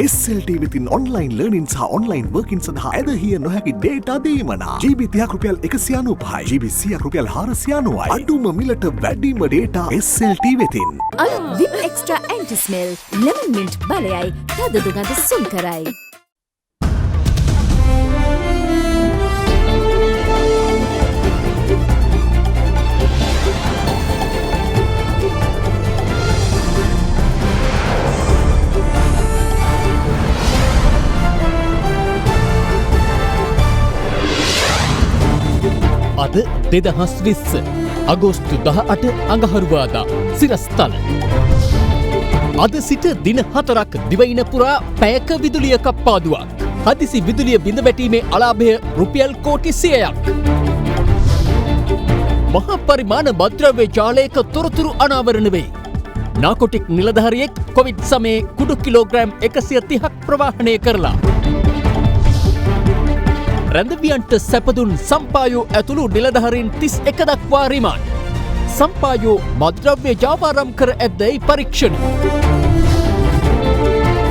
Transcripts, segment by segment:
SLT within online learning සහ online working සඳහා ඇදහිය නොහැකි data දීමනා GB 30ක් රුපියල් 195 GB 100ක් රුපියල් 490යි අඩුම මිලට වැඩිම data SLT වෙතින් Vim Extra Anti Smell Lemon Mint බලයයි තද දුගඳ සුන් කරයි. අද 2020 අගෝස්තු 18 අඟහරුවාදා සිරස්තල. අද සිට දින 4ක් දිවයින පුරා පැයක විදුලිය කප්පාදුවක්. හදිසි විදුලිය බිඳ වැටීමේ අලාභය රුපියල් කෝටි 100ක්. මහා පරිමාණ මත්ද්‍රව්‍ය ජාලයක තොරතුරු අනාවරණ වෙයි. නාකොටික් නිලධාරියෙක් කොවිඩ් සමයේ කුඩු කිලෝග්‍රෑම් 130ක් ප්‍රවාහනය කරලා. රැඳවියන්ට සැපදුන් සම්පායෝ ඇතුළු නිලධහරින් 31 දක්වා රිමාන්ඩ්. සම්පායෝ මද්‍රව්‍ය ජාවාරම් කර ඇද්දැයි පරීක්ෂණ.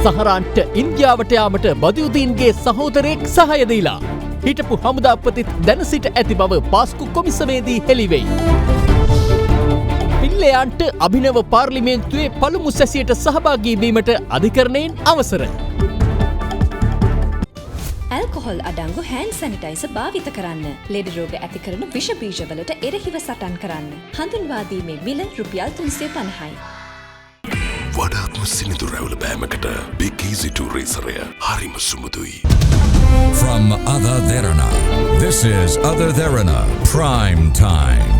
සහරාන්ට ඉන්දියාවට යාමට බදයුදීන්ගේ සහෝදරයෙක් සහය දීලා. හිටපු හමුදාපතිත් දැන සිට ඇති බව පාස්කු කොමිසමේදී හෙළිවෙයි. පිල්ලයන්ට අභිනව පාර්ලිමේන්තුවේ පළමු සැසියට සහභාගී වීමට අධිකරණයෙන් අවසර. ඇල්කොහොල් අඩංගු හෑන්ඩ් සැනිටයිසර් භාවිත කරන්න. ලෙඩ රෝග ඇති කරන විෂ බීජවලට එරෙහිව සටන් කරන්න. හඳුන්වා දීමේ මිල රුපියල් 350යි. වඩාත්ම සිනිඳු රැවුල බෑමකට Big Easy 2 රේසරය හරිම සුමුදුයි. From Ada Derana, this is Ada Derana Prime Time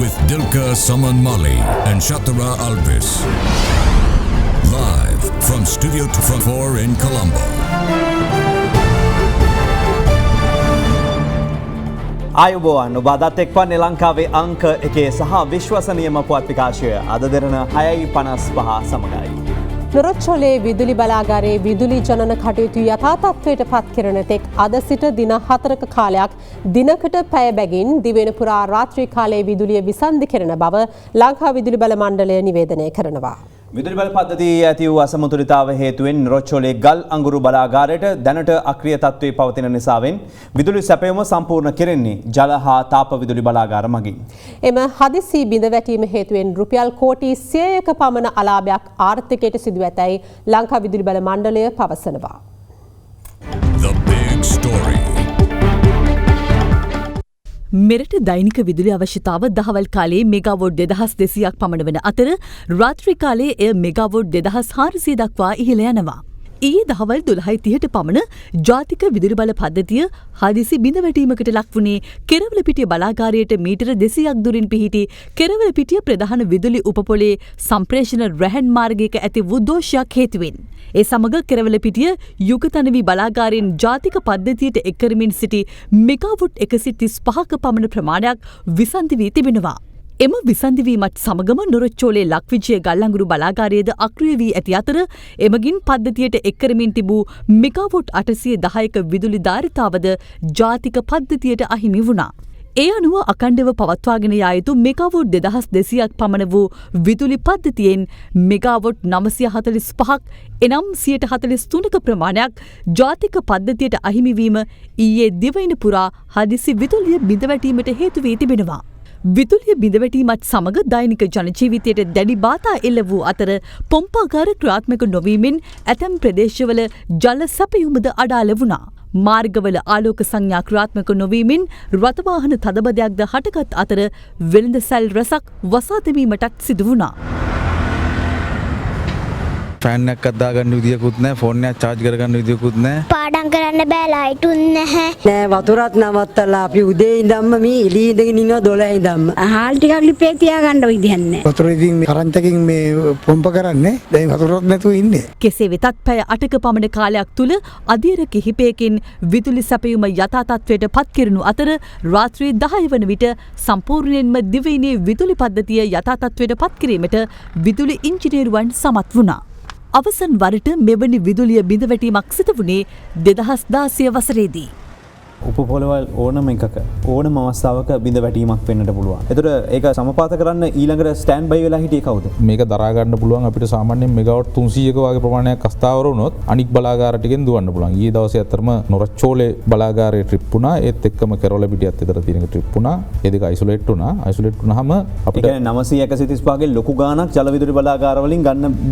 with Dilka Saman Mali and Shatara Alvis. Live from Studio 4 in Colombo. ආයුබෝවන් ඔබ අදත් එක්වන්නේ ලංකාවේ අංක එකේ සහ විශ්වසනීයම පුවත් විකාශය අද දෙරන 6:55 සමගයි. නොරොච්චොලේ විදුලි බලාගාරයේ විදුලි ජනන කටයුතු යථා තත්ත්වයට පත් කරන තෙක් අද සිට දින 4ක කාලයක් දිනකට පැය බැගින් දිවෙන පුරා රාත්‍රී කාලයේ විදුලිය විසන්ධි කරන බව ලංකා විදුලි බල මණ්ඩලය නිවේදනය කරනවා. විදුලි බල පද්ධතියේ ඇති වූ අසමතුලිතතාව හේතුවෙන් නොරොච්චොලේ ගල් අඟුරු බලාගාරයට දැනට අක්‍රිය තත්ත්වයේ පවතින නිසාවෙන් විදුලි සැපයුම සම්පූර්ණ කෙරෙන්නේ ජල හා තාප විදුලි බලාගාර මගින්. එම හදිසි බිඳ වැටීම හේතුවෙන් රුපියල් කෝටි 100ක පමණ අලාභයක් ආර්ථිකයට සිදු ඇතැයි ලංකා විදුලි බල මණ්ඩලය පවසනවා. The big story. මෙරට දෛනික විදුලි අවශ්‍යතාව දහවල් කාලයේ මෙගාවොට් 2200ක් පමණ වන අතර රාත්‍රී කාලයේ එය මෙගාවොට් 2400 දක්වා ඉහළ යනවා. ඊයේ දහවල් 12:30ට පමණ ජාතික විදුලි බල පද්ධතිය හදිසි බිඳවැටීමකට ලක්වුණේ කෙරවලපිටිය බලාගාරයට මීටර 200ක් දුරින් පිහිටි කෙරවලපිටිය ප්‍රධාන විදුලි උපපොලේ සම්ප්‍රේෂණ රැහැන් මාර්ගයක ඇති වූ දෝෂයක් හේතුවෙන්. ඒ සමග කෙරවලපිටිය යුගතනවි බලාගාරයෙන් ජාතික පද්ධතියට එක් කරමින් සිටි මෙගාවොට් 135ක පමණ ප්‍රමාණයක් විසන්ධි වී තිබෙනවා. එම විසන්ධිවීමත් සමගම නොරොච්චෝලේ ලක්විජය ගල්ලංගුරු බලාගාරයේද අක්‍රිය වී ඇති අතර එමගින් පද්ධතියට එක් කරමින් තිබූ මෙගාවොට් 810ක විදුලි ධාරිතාවද ජාතික පද්ධතියට අහිමි වුණා. ඒ අනුව අකණ්ඩව පවත්වාගෙන යා යුතු මෙගාවොට් 2200ක් පමණ වූ විදුලි පද්ධතියෙන් මෙගාවොට් 945ක් එනම් 143ක ප්‍රමාණයක් ජාතික පද්ධතියට අහිමි වීම ඊයේ දිවයින පුරා හදිසි විදුලිය බිඳවැටීමට හේතු වී තිබෙනවා. විදුලිය බිඳවැටීමත් සමග දෛනික ජනජීවිතයට දැඩි බාධා එල්ල වූ අතර පොම්පාගාර ක්‍රියාත්මක නොවීමෙන් ඇතැම් ප්‍රදේශවල ජල සැපයුමද අඩාල වුණා. මාර්ගවල ආලෝක සංඥා ක්‍රියාත්මක නොවීමෙන් රථවාහන තදබදයක්ද හටගත් අතර වෙළඳ සැල් රැසක් වසා දැමීමටත් සිදු වුණා. ෆෑන් එකක් අදාගන්න විදියකුත් නැහැ, ෆෝන් එකක් charge කරගන්න විදියකුත් නැහැ. පාඩම් කරන්න බෑ, ලයිටුත් නැහැ. නෑ වතුරත් නවත්තලා අපි උදේ ඉඳන්ම මේ එළිය ඉඳගෙන ඉන්නවා 12 ඉඳන්ම. හාල් ටිකක් ලිපේ තියාගන්න විදියක් නැහැ. වතුර ඉතින් කරන්ට් එකකින් මේ පොම්ප කරන්නේ. දැන් වතුරක් නැතුව ඉන්නේ. කෙසේ වෙතත් පැය 8ක පමණ කාලයක් තුල අධීර කිහිපයකින් විදුලි සැපයුම යථා තත්ත්වයට පත් කෙරුණු අතර රාත්‍රී 10 වන විට සම්පූර්ණයෙන්ම දිවයිනේ විදුලි පද්ධතිය යථා තත්ත්වයට පත් කිරීමට විදුලි ඉංජිනේරුවන් සමත් වුණා. අවසන් වරට මෙවැනි විදුලිය බිඳවැටීමක් සිදු වුණේ 2016 වසරේදී. උපපොළවල් ඕනම එකක ඕනම අවස්ථාවක බිඳ වැටීමක් වෙන්නට පුළුවන්. එතකොට ඒක සමපාත කරන්න ඊළඟට ස්ටෑන්ඩ් බයි වෙලා හිටියේ කවුද? මේක දරා ගන්න පුළුවන් අපිට සාමාන්‍යයෙන් මෙගාවට් 300ක වගේ ප්‍රමාණයක් අස්ථාවර වුණොත් අනික් බලාගාර ටිකෙන් දුවන්න පුළුවන්. ඊයේ දවසේ අතරම නොරච්චෝලේ බලාගාරයේ ට්‍රිප් වුණා. ඒත් එක්කම කෙරොල පිටියත් විතර තියෙන ට්‍රිප් වුණා. ඒ දෙක අයිසොලේට් වුණා. අයිසොලේට් වුණාම අපිට 900 135 ගේ ලොකු ගාණක් ජල විදුලි බලාගාර වලින්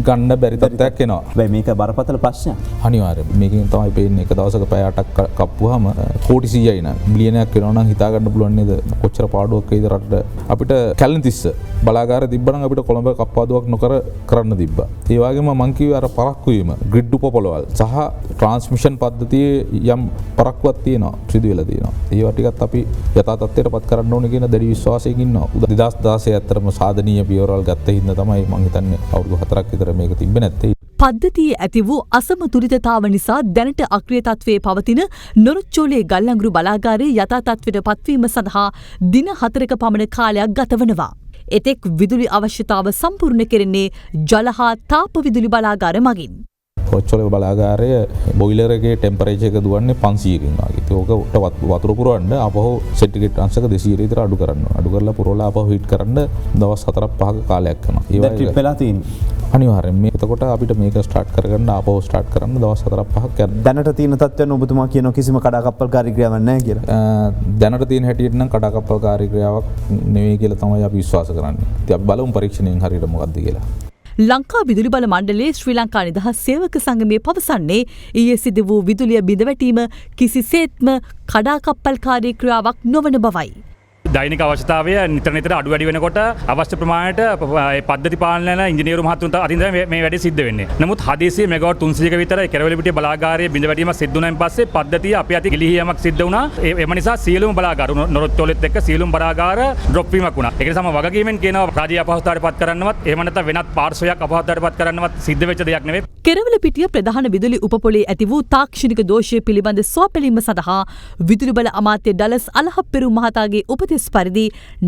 ගන්න බැරි තත්ත්වයක් එනවා. හැබැයි මේක බරපතල ප්‍රශ්නයක්. අනිවාර්යයෙන් මේකෙන් තමයි පේන්නේ එක දවසක පැය 8ක් කප්පුවාම කෝටි 100යි නා බිලියනයක් වෙනවා නම් හිතා ගන්න පුළුවන් නේද කොච්චර පාඩුවක් වේද රටට. අපිට කැලණිතිස්ස බලාගාර තිබ්බනම් අපිට කොළඹ කප්පාදුවක් නොකර කරන්න තිබ්බා. ඒ වගේම මං කිව්වේ අර පරක්කු වීම ග්‍රිඩ් උපපොළවල් සහ ට්‍රාන්ස්මිෂන් පද්ධතියේ යම් පරක්කුවක් තියෙනවා සිදු වෙලා තියෙනවා. ඒවා ටිකත් අපි යථා තත්ත්වයට පත් කරන්න ඕනේ කියන දැඩි විශ්වාසයකින් ඉන්නවා. 2016 ඇත්තරම සාධනීය පියවරල් ගත්ත හින්දා තමයි මං හිතන්නේ අවුරුදු 4ක් විතර මේක තිබ්බේ නැත්තේ. පද්ධතියේ ඇති වූ අසමතුලිතතාව නිසා දැනට අක්‍රිය තත්ත්වයේ පවතින නොරොච්චෝලේ ගල්ලංගුරු බලාගාරයේ යථා තත්ත්වයට පත්වීම සඳහා දින 4ක පමණ කාලයක් ගතවනවා. එතෙක් විදුලි අවශ්‍යතාව සම්පූර්ණ කෙරෙන්නේ ජල හා තාප විදුලි බලාගාර මගින්. රොච්චෝලේ බලාගාරය බොයිලර් එකේ ටෙම්පරේචර් එක දුවන්නේ 500කින් වගේ. ඒකට වතුර පුරවන්න අපහු සෙන්ටිග්‍රේඩ් අංශක 200 විතර අඩු කරන්න ඕන. අඩු කරලා පුරවලා අපහු හීට් කරන්න දවස් 4-5ක කාලයක් යනවා. ඒ වගේ ට්‍රිප් වෙලා තියෙන්නේ. අනිවාර්යෙන් මේ එතකොට අපිට මේක ස්ටාර්ට් කරගන්න ආපහු ස්ටාර්ට් කරන්න දවස් 4-5ක් යනවා. දැනට තියෙන තත්ත්වයන් ඔබතුමා කියනවා කිසිම කඩාකප්පල්කාරී ක්‍රියාවක් නැහැ කියලා. දැනට තියෙන හැටියට නම් කඩාකප්පල්කාරී ක්‍රියාවක් නෙවෙයි කියලා තමයි අපි විශ්වාස කරන්නේ. ඉතින් අපි බලමු පරීක්ෂණයෙන් හරියට මොකක්ද කියලා. ලංකා විදුලි බල මණ්ඩලයේ ශ්‍රී ලංකා නිදහස් සේවක සංගමය පවසන්නේ ඊයේ සිදු වූ විදුලිය බිඳවැටීම කිසිසේත්ම කඩාකප්පල්කාරී ක්‍රියාවක් නොවන බවයි. දෛනික අවශ්‍යතාවය නිතර නිතර අඩු වැඩි වෙනකොට අවශ්‍ය ප්‍රමාණයට පද්ධති පාලන ඉංජිනේරු මහතුන්ට අතින් මේ වැඩේ සිද්ධ වෙන්නේ. නමුත් හදිසියෙ මෙගාවට් 300ක විතර කෙරවලපිටිය බලාගාරයේ බිඳ වැටීමක් සිද්ධ වුණාන් පස්සේ පද්ධතිය අපි අති ගිලිහියමක් සිද්ධ වුණා. එම නිසා සියලුම බලාගාර නොරොච්චෝලෙත් එක්ක සියලුම බලාගාර ඩ්‍රොප් වීමක් වුණා. ඒක නිසා මම වගකීමෙන් කියනවා රාජ්‍ය අපහසුතාවයට පත් කරන්නවත් එහෙම නැත්නම් වෙනත් පාර්ශවයක් අපහසුතාවයට පත් කරන්නවත් සිද්ධ වෙච්ච දෙයක් නෙවෙයි. කෙරවලපිටිය ප්‍රධාන විදුලි උපපොළේ ඇති වූ තාක්ෂණික දෝෂය පිළිබඳ සොයාබැලීම සඳහා විදුලි බල අමාත්‍ය ඩලස් අලහප්පෙරු මහතාගේ උපදෙස් පරිදි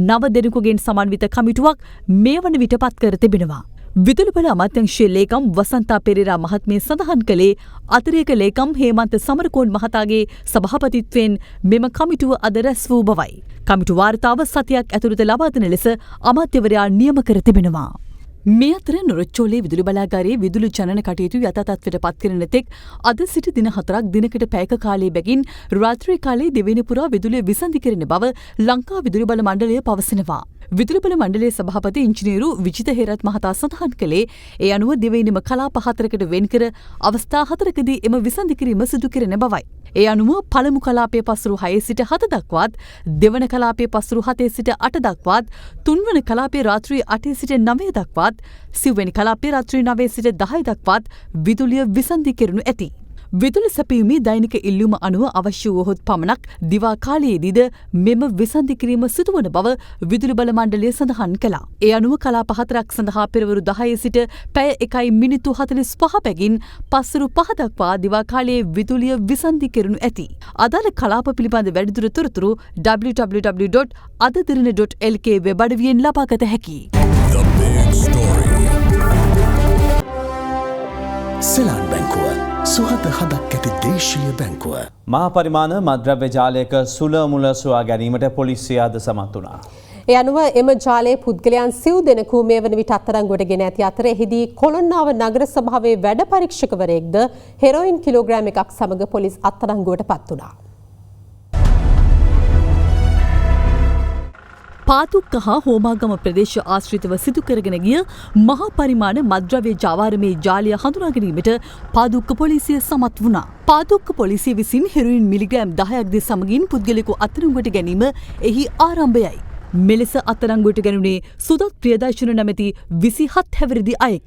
නව දෙනෙකුගෙන් සමන්විත කමිටුවක් මේ වන විට පත් කර තිබෙනවා. විදුලි බල අමාත්‍යංශයේ ලේකම් වසන්තා පෙරේරා මහත්මිය සඳහන් කළේ අතිරේක ලේකම් හේමන්ත සමරකෝන් මහතාගේ සභාපතිත්වයෙන් මෙම කමිටුව අද රැස් වූ බවයි. කමිටු වාර්තාව සතියක් ඇතුළත ලබා දෙන ලෙස අමාත්‍යවරයා නියම කර තිබෙනවා. මේ අතර නොරොච්චෝලේ විදුලි බලාගාරයේ විදුලි ජනන කටයුතු යථා තත්ත්වයට පත් කරන තෙක් අද සිට දින 4ක් දිනකට පැයක කාලයේ බැගින් රාත්‍රී කාලයේ දෙවෙනි පුරා විදුලිය විසඳි කෙරෙන බව ලංකා විදුලි බල මණ්ඩලය පවසනවා. විදුලි බල මණ්ඩලයේ සභාපති ඉංජිනේරු විජිත හේරත් මහතා සඳහන් කළේ ඒ අනුව දෙවෙනිම කලාප 4කට වෙන් කර අවස්ථා 4කදී එම විසඳි කිරීම සිදු කෙරෙන බවයි. ඒ අනුව පළමු කලාපයේ පස්රු 6 සිට 7 දක්වාත් දෙවන කලාපයේ පස්රු 7 සිට 8 දක්වාත් තුන්වන කලාපයේ රාත්‍රී 8 සිට 9 දක්වාත් සිව්වෙනි කලාපයේ රාත්‍රී 9 සිට 10 දක්වාත් විදුලිය විසඳි කෙරෙනු ඇති. විදුලි සැපීමේ දෛනික ඉල්ලුම අනුව අවශ්‍ය වුවහොත් පමණක් දිවා කාලයේදීද මෙම විසඳි කිරීම සිදුවන බව විදුලි බල මණ්ඩලය සඳහන් කළා. ඒ අනුව කලාප 4ක් සඳහා පෙරවරු 10 සිට පැය 1 මිනිත්තු 45 පැකින් පස්වරු 5 දක්වා දිවා කාලයේ විදුලිය විසඳි කෙරෙනු ඇති. අදාළ කලාප පිළිබඳ වැඩිදුර තොරතුරු www.adadirana.lk වෙබ් අඩවියෙන් ලබාගත හැකියි. The big story. සෙලාන් බැංකුව සුහද හදක් ඇති දේශීය බැංකුව. මහා පරිමාණ මද්‍රව්‍ය ජාලයක සුල මුල සොයා ගැනීමට පොලිසිය අද සමත් වුණා. ඒ අනුව එම ජාලයේ පුද්ගලයන් සිව් දෙනෙකු මේ වන විට අත්අඩංගුවට ගෙන ඇති අතර එහිදී කොළොන්නාව නගර සභාවේ වැඩ පරීක්ෂකවරයෙක්ද හෙරොයින් කිලෝග්‍රෑම් එකක් සමග පොලිස් අත්අඩංගුවට පත් වුණා. පාතුක්ක හා හෝමාගම ප්‍රදේශ ආශ්‍රිතව සිදු කරගෙන ගිය මහා පරිමාණ මද්‍රව්‍ය ජාවාරමේ ජාලය හඳුනා ගැනීමට පාදුක්ක පොලිසිය සමත් වුණා. පාදුක්ක පොලිසිය විසින් හෙරොයින් මිලිග්‍රෑම් 10ක් ද සමගින් පුද්ගලයෙකු අත්අඩංගුවට ගැනීම එහි ආරම්භයයි. මෙලෙස අත්අඩංගුවට ගැනුණේ සුදත් ප්‍රියදර්ශන නැමැති 27 හැවිරිදි අයෙක්.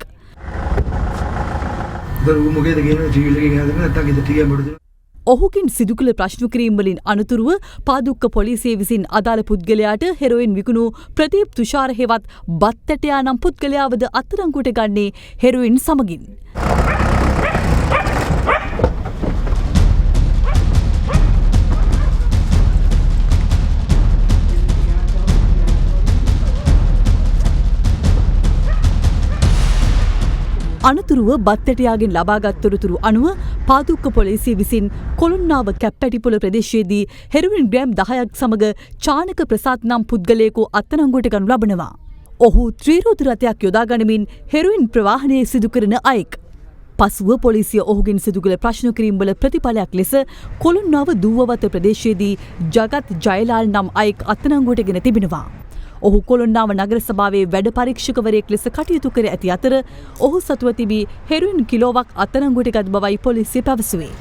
ඔහුකින් සිදු කළ ප්‍රශ්න කිරීම් වලින් අනතුරුව පාදුක්ක පොලිසිය විසින් අදාළ පුද්ගලයාට හෙරොයින් විකුණු ප්‍රදීප් තුෂාර හෙවත් බත්තටයා නම් පුද්ගලයාවද අත්අඩංගුවට ගන්නේ හෙරොයින් සමගින්. අනතුරුව බත්තටයාගෙන් ලබාගත් තොරතුරු අනුව පාදුක්ක පොලිසිය විසින් කොළොන්නාව කැප්පැටිපොළ ප්‍රදේශයේදී හෙරොයින් ග්‍රෑම් 10ක් සමග චානක ප්‍රසාද් නම් පුද්ගලයෙකු අත්අඩංගුවට ගනු ලබනවා. ඔහු ත්‍රිරෝද රථයක් යොදා ගනිමින් හෙරොයින් ප්‍රවාහනය සිදු කරන අයෙක්. පසුව පොලිසිය ඔහුගෙන් සිදු කළ ප්‍රශ්න කිරීම්වල ප්‍රතිඵලයක් ලෙස කොළොන්නාව දූවවත ප්‍රදේශයේදී ජගත් ජයලාල් නම් අයෙක් අත්අඩංගුවට ගෙන තිබෙනවා. ඔහු කොළොන්නාව නගර සභාවේ වැඩ පරීක්ෂකවරයෙක් ලෙස කටයුතු කර ඇති අතර ඔහු සතුව තිබී හෙරොයින් කිලෝවක් අත්අඩංගුවට ගත් බවයි පොලිසිය පැවසුවේ.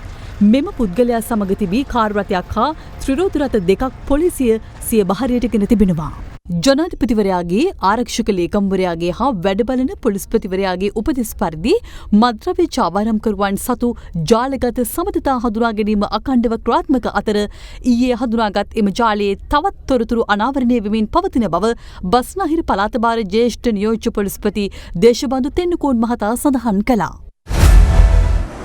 මෙම පුද්ගලයා සමග තිබී කාර් රථයක් හා ත්‍රිරෝද රථ දෙකක් පොලිසිය සිය බහරයට ගෙන තිබෙනවා. ජනාධිපතිවරයාගේ ආරක්ෂක ලේකම්වරයාගේ හා වැඩබලන පොලිස්පතිවරයාගේ උපදෙස් පරිදි මද්‍රව්‍ය චාවාරම්කරුවන් සතු ජාලගත සමතතා හඳුනා ගැනීම අඛණ්ඩව ක්‍රියාත්මක අතර ඊයේ හඳුනාගත් එම ජාලයේ තවත් තොරතුරු අනාවරණය වෙමින් පවතින බව බස්නාහිර පළාත භාර ජ්‍යෙෂ්ඨ නියෝජ්‍ය පොලිස්පති දේශබන්දු තෙන්නකෝන් මහතා සඳහන් කළා.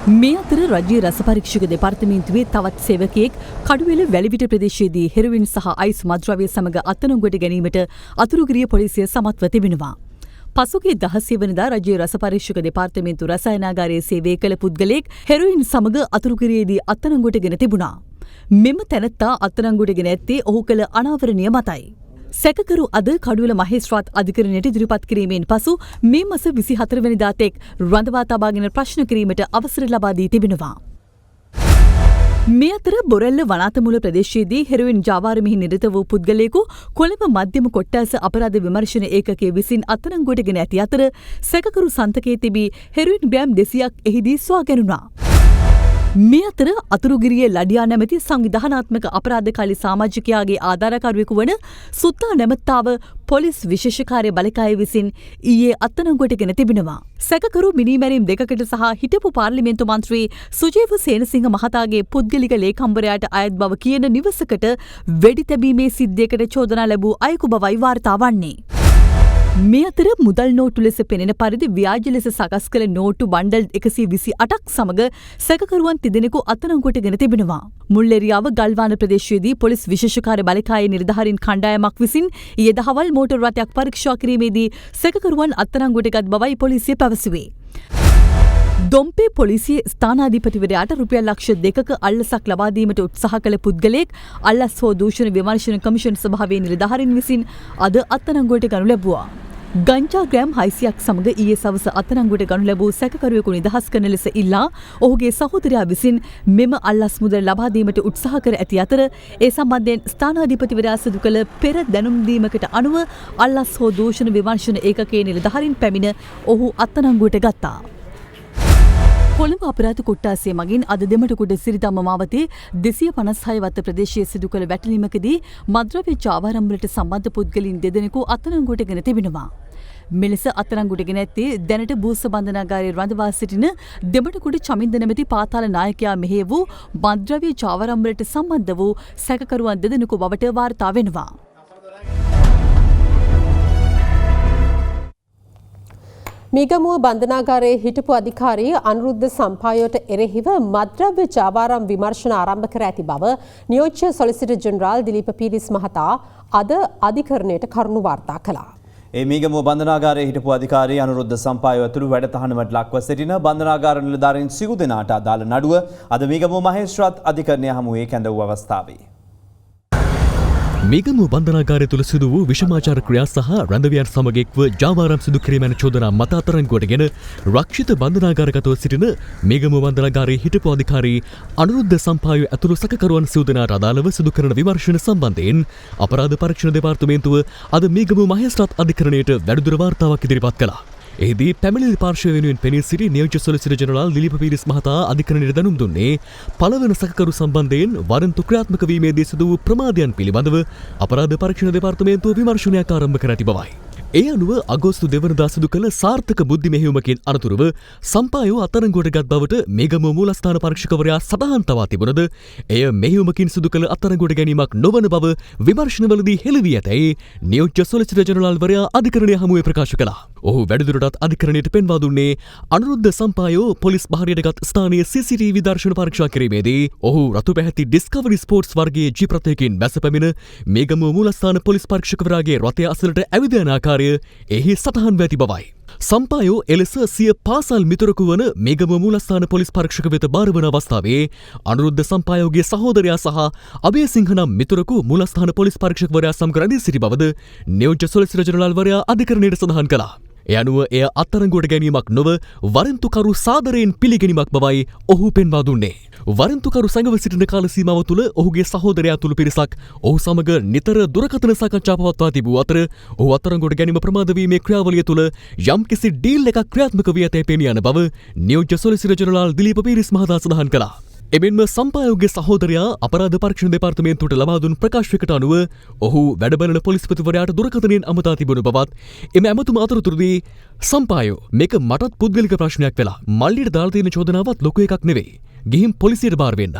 මේ අතර රජයේ රස පරීක්ෂක දෙපාර්තමේන්තුවේ තවත් සේවකයෙක් කඩුවෙල වැලිවිට ප්‍රදේශයේදී හෙරොයින් සහ අයිස් මද්‍රව්‍ය සමග අත්අඩංගුවට ගැනීමට අතුරුගිරිය පොලිසිය සමත්ව තිබෙනවා. පසුගිය 16 වෙනිදා රජයේ රස පරීක්ෂක දෙපාර්තමේන්තු රසායනාගාරයේ සේවය කළ පුද්ගලයෙක් හෙරොයින් සමග අතුරුගිරියේදී අත්අඩංගුවට ගෙන තිබුණා. මෙම තැනැත්තා අත්අඩංගුවට ගෙන ඇත්තේ ඔහු කළ අනාවරණීය මතයි. සැකකරු අද කඩුවල මහේස්ත්‍රාත් අධිකරණයට ඉදිරිපත් කිරීමෙන් පසු මේ මාස 24 වෙනිදා තෙක් රඳවා තබාගෙන ප්‍රශ්න කිරීමට අවසර ලබා දී තිබෙනවා. මේ අතර බොරැල්ල වනාතමුල ප්‍රදේශයේදී හෙරොයින් ජාවාරමෙහි නිරත වූ පුද්ගලයෙකු කොළඹ මධ්‍යම කොට්ටාස අපරාධ විමර්ශන ඒකකයේ විසින් අත්අඩංගුවට ගෙන ඇති අතර සැකකරු සන්තකයේ තිබී හෙරොයින් ග්‍රෑම් 200ක් එහිදී සොයා ගැනුණා. මේ අතර අතුරුගිරිය ලඩියා නැමැති සංවිධානාත්මක අපරාධකාරී සමාජිකයාගේ ආධාරකරුවෙකු වන සුත්තා නැමැත්තාව පොලිස් විශේෂකාර්ය බලකාය විසින් ඊයේ අත්අඩංගුවට ගෙන තිබෙනවා. සැකකරු මිනීමැරීම් දෙකකට සහ හිටපු පාර්ලිමේන්තු මන්ත්‍රී සුජීව සේනසිංහ මහතාගේ පුද්ගලික ලේකම්වරයාට අයත් බව කියන නිවසකට වෙඩි තැබීමේ සිද්ධියකට චෝදනා ලැබූ අයෙකු බවයි වාර්තා වන්නේ. මේ අතර මුදල් නෝට්ටු ලෙස පෙනෙන පරිදි ව්‍යාජ ලෙස සකස් කළ නෝට්ටු බණ්ඩල් 128ක් සමග සැකකරුවන් තිදෙනෙකු අත්අඩංගුවට ගෙන තිබෙනවා. මුල්ලෙරියාව ගල්වාන ප්‍රදේශයේදී පොලිස් විශේෂකාර්ය බලකායේ නිලධාරීන් කණ්ඩායමක් විසින් ඊයේ දහවල් මෝටර් රථයක් පරීක්ෂා කිරීමේදී සැකකරුවන් අත්අඩංගුවට ගත් බවයි පොලිසිය පැවසුවේ. දොම්පේ පොලිසිය ස්ථානාධිපතිවරයාට රුපියල් ලක්ෂ 2ක අල්ලසක් ලබා දීමට උත්සාහ කළ පුද්ගලයෙක් අල්ලස් හෝ දූෂණ විමර්ශන කමිෂන් සභාවේ නිලධාරීන් විසින් අද අත්අඩංගුවට ගනු ලැබුවා. ගංජා ග්‍රෑම් 600ක් සමග ඊයේ සවස අත්අඩංගුවට ගනු ලැබූ සැකකරුවෙකු නිදහස් කරන ලෙස ඉල්ලා ඔහුගේ සහෝදරයා විසින් මෙම අල්ලස් මුදල් ලබා දීමට උත්සාහ කර ඇති අතර ඒ සම්බන්ධයෙන් ස්ථානාධිපතිවරයා සිදු කළ පෙර දැනුම් දීමකට අනුව අල්ලස් හෝ දූෂණ විමර්ශන ඒකකයේ නිලධාරීන් පැමිණ ඔහු අත්අඩංගුවට ගත්තා. කොළඹ අපරාධ කොට්ටාසය මගින් අද දෙමටකුඩ සිරිදම්ම මාවතේ 256 වත්ත ප්‍රදේශයේ සිදු කළ වැටලීමකදී මද්‍රව්‍ය චාවාරම්වලට සම්බන්ධ පුද්ගලින් දෙදෙනෙකු අත්අඩංගුවට ගෙන තිබෙනවා. මෙලෙස අත්අඩංගුවට ගෙන ඇත්තේ දැනට බූස්ස බන්ධනාගාරයේ රඳවා සිටින දෙමටකුඩ චමින්ද නැමැති පාතාල නායකයා මෙහෙය වූ මද්‍රව්‍ය චාවාරම්වලට සම්බන්ධ වූ සැකකරුවන් දෙදෙනෙකු බවට වාර්තා වෙනවා. මීගමුව බන්ධනාගාරයේ හිටපු අධිකාරී අනුරුද්ධ සම්පායෝට එරෙහිව මද්‍රව්‍ය චාවාරම් විමර්ශන ආරම්භ කර ඇති බව නියෝජ්‍ය සොලිසිටර් ජෙනරාල් දිලීප පීරිස් මහතා අද අධිකරණයට කරුණු වාර්තා කළා. ඒ මීගමුව බන්ධනාගාරයේ හිටපු අධිකාරී අනුරුද්ධ සම්පායෝ ඇතුළු වැඩතහනමට ලක්ව සිටින බන්ධනාගාර නිලධාරීන් සිව් දෙනාට අදාළ නඩුව අද මීගමුව මහේස්ත්‍රාත් අධිකරණය හමුවේ කැඳ වූ අවස්ථාවේ මීගමුව බන්ධනාගාරය තුළ සිදු වූ විෂමාචාර ක්‍රියා සහ රැඳවියන් සමග එක්ව ජාවාරම් සිදු කිරීමෙන චෝදනා මත අත්අඩංගුවටගෙන රක්ෂිත බන්ධනාගාරගතව සිටින මීගමුව බන්ධනාගාරයේ හිටපු අධිකාරී අනුරුද්ධ සම්පායෝ ඇතුළු සැකකරුවන් සිව් දෙනාට අදාළව සිදු කරන විමර්ශන සම්බන්ධයෙන් අපරාධ පරීක්ෂණ දෙපාර්තමේන්තුව අද මීගමුව මහේස්ත්‍රාත් අධිකරණයට වැඩිදුර වාර්තාවක් ඉදිරිපත් කළා. එහිදී පැමිණිලි පාර්ශ්වය වෙනුවෙන් පෙනී සිටි නියෝජ්‍ය සොලිසිටර් ජෙනරාල් දිලීප පීරිස් මහතා අධිකරණයට දැනුම් දුන්නේ පළවන සැකකරු සම්බන්ධයෙන් වරන්තු ක්‍රියාත්මක වීමේදී සිදු වූ ප්‍රමාදයන් පිළිබඳව අපරාධ පරීක්ෂණ දෙපාර්තමේන්තුව විමර්ශනයක් ආරම්භ කර ඇති බවයි. ඒ අනුව අගෝස්තු 2 වෙනිදා සිදු කළ සාර්ථක බුද්ධි මෙහෙයුමකින් අනතුරුව සම්පායෝ අත්අඩංගුවට ගත් බවට මේගමුව මූලස්ථාන පරීක්ෂකවරයා සඳහන් තවා තිබුණද එය මෙහෙයුමකින් සිදු කළ අත්අඩංගුවට ගැනීමක් නොවන බව විමර්ශනවලදී හෙළි වී ඇතැයි නියෝජ්‍ය සොලිසිටර් ජෙනරාල්වරයා අධිකරණය හමුවේ ප්‍රකාශ කළා. ඔහු වැඩිදුරටත් අධිකරණයට පෙන්වා දුන්නේ අනුරුද්ධ සම්පායෝ පොලිස් බහරයටගත් ස්ථානීය CCTV දර්ශන පරීක්ෂා කිරීමේදී ඔහු රතු පැහැති ඩිස්කවරි ස්පෝර්ට්ස් වර්ගයේ ජීප් රථයකින් බැස පැමිණ මේගමුව මූලස්ථාන පොලිස් පරීක්ෂකවරයාගේ රථය අසලට ඇවිද යන ආකාරය එහි සටහන් වී ඇති බවයි. සම්පායෝ එලෙස සිය පාසල් මිතුරකු වන මේගම මූලස්ථාන පොලිස් පරීක්ෂක වෙත බාරවන අවස්ථාවේ අනුරුද්ධ සම්පායෝගේ සහෝදරයා සහ අබේසිංහ නම් මිතුරකු මූලස්ථාන පොලිස් පරීක්ෂකවරයා සමග රැඳී සිටි බවද නියෝජ්‍ය සොලිසිටර් ජෙනරාල්වරයා අධිකරණයට සඳහන් කළා. ඒ අනුව එය අත්අඩංගුවට ගැනීමක් නොව වරෙන්තුකරු සාදරයෙන් පිළිගැනීමක් බවයි ඔහු පෙන්වා දුන්නේ. වරෙන්තුකරු සැඟව සිටින කාල සීමාව තුළ ඔහුගේ සහෝදරයා තුළු පිරිසක් ඔහු සමග නිතර දුරකථන සාකච්ඡා පවත්වා තිබූ අතර ඔහු අත්අඩංගුවට ගැනීම ප්‍රමාද වීමේ ක්‍රියාවලිය තුළ යම්කිසි ඩීල් එකක් ක්‍රියාත්මක වී ඇතැයි පෙනී යන බව නියෝජ්‍ය සොලිසිටර් ජෙනරාල් දිලීප පීරිස් මහතා සඳහන් කළා. එමෙන්ම සම්පායෝගේ සහෝදරයා අපරාධ පරීක්ෂණ දෙපාර්තමේන්තුවට ලබා දුන් ප්‍රකාශයකට අනුව ඔහු වැඩබලන පොලිස්පතිවරයාට දුරකථනයෙන් අමතා තිබුණු බවත් එම ඇමතුම අතරතුරදී සම්පායෝ මේක මටත් පුද්ගලික ප්‍රශ්නයක් වෙලා මල්ලියට දාලා තියෙන චෝදනාවත් ලොකු එකක් නෙවෙයි. ගිහින් පොලිසියට බාර වෙන්න.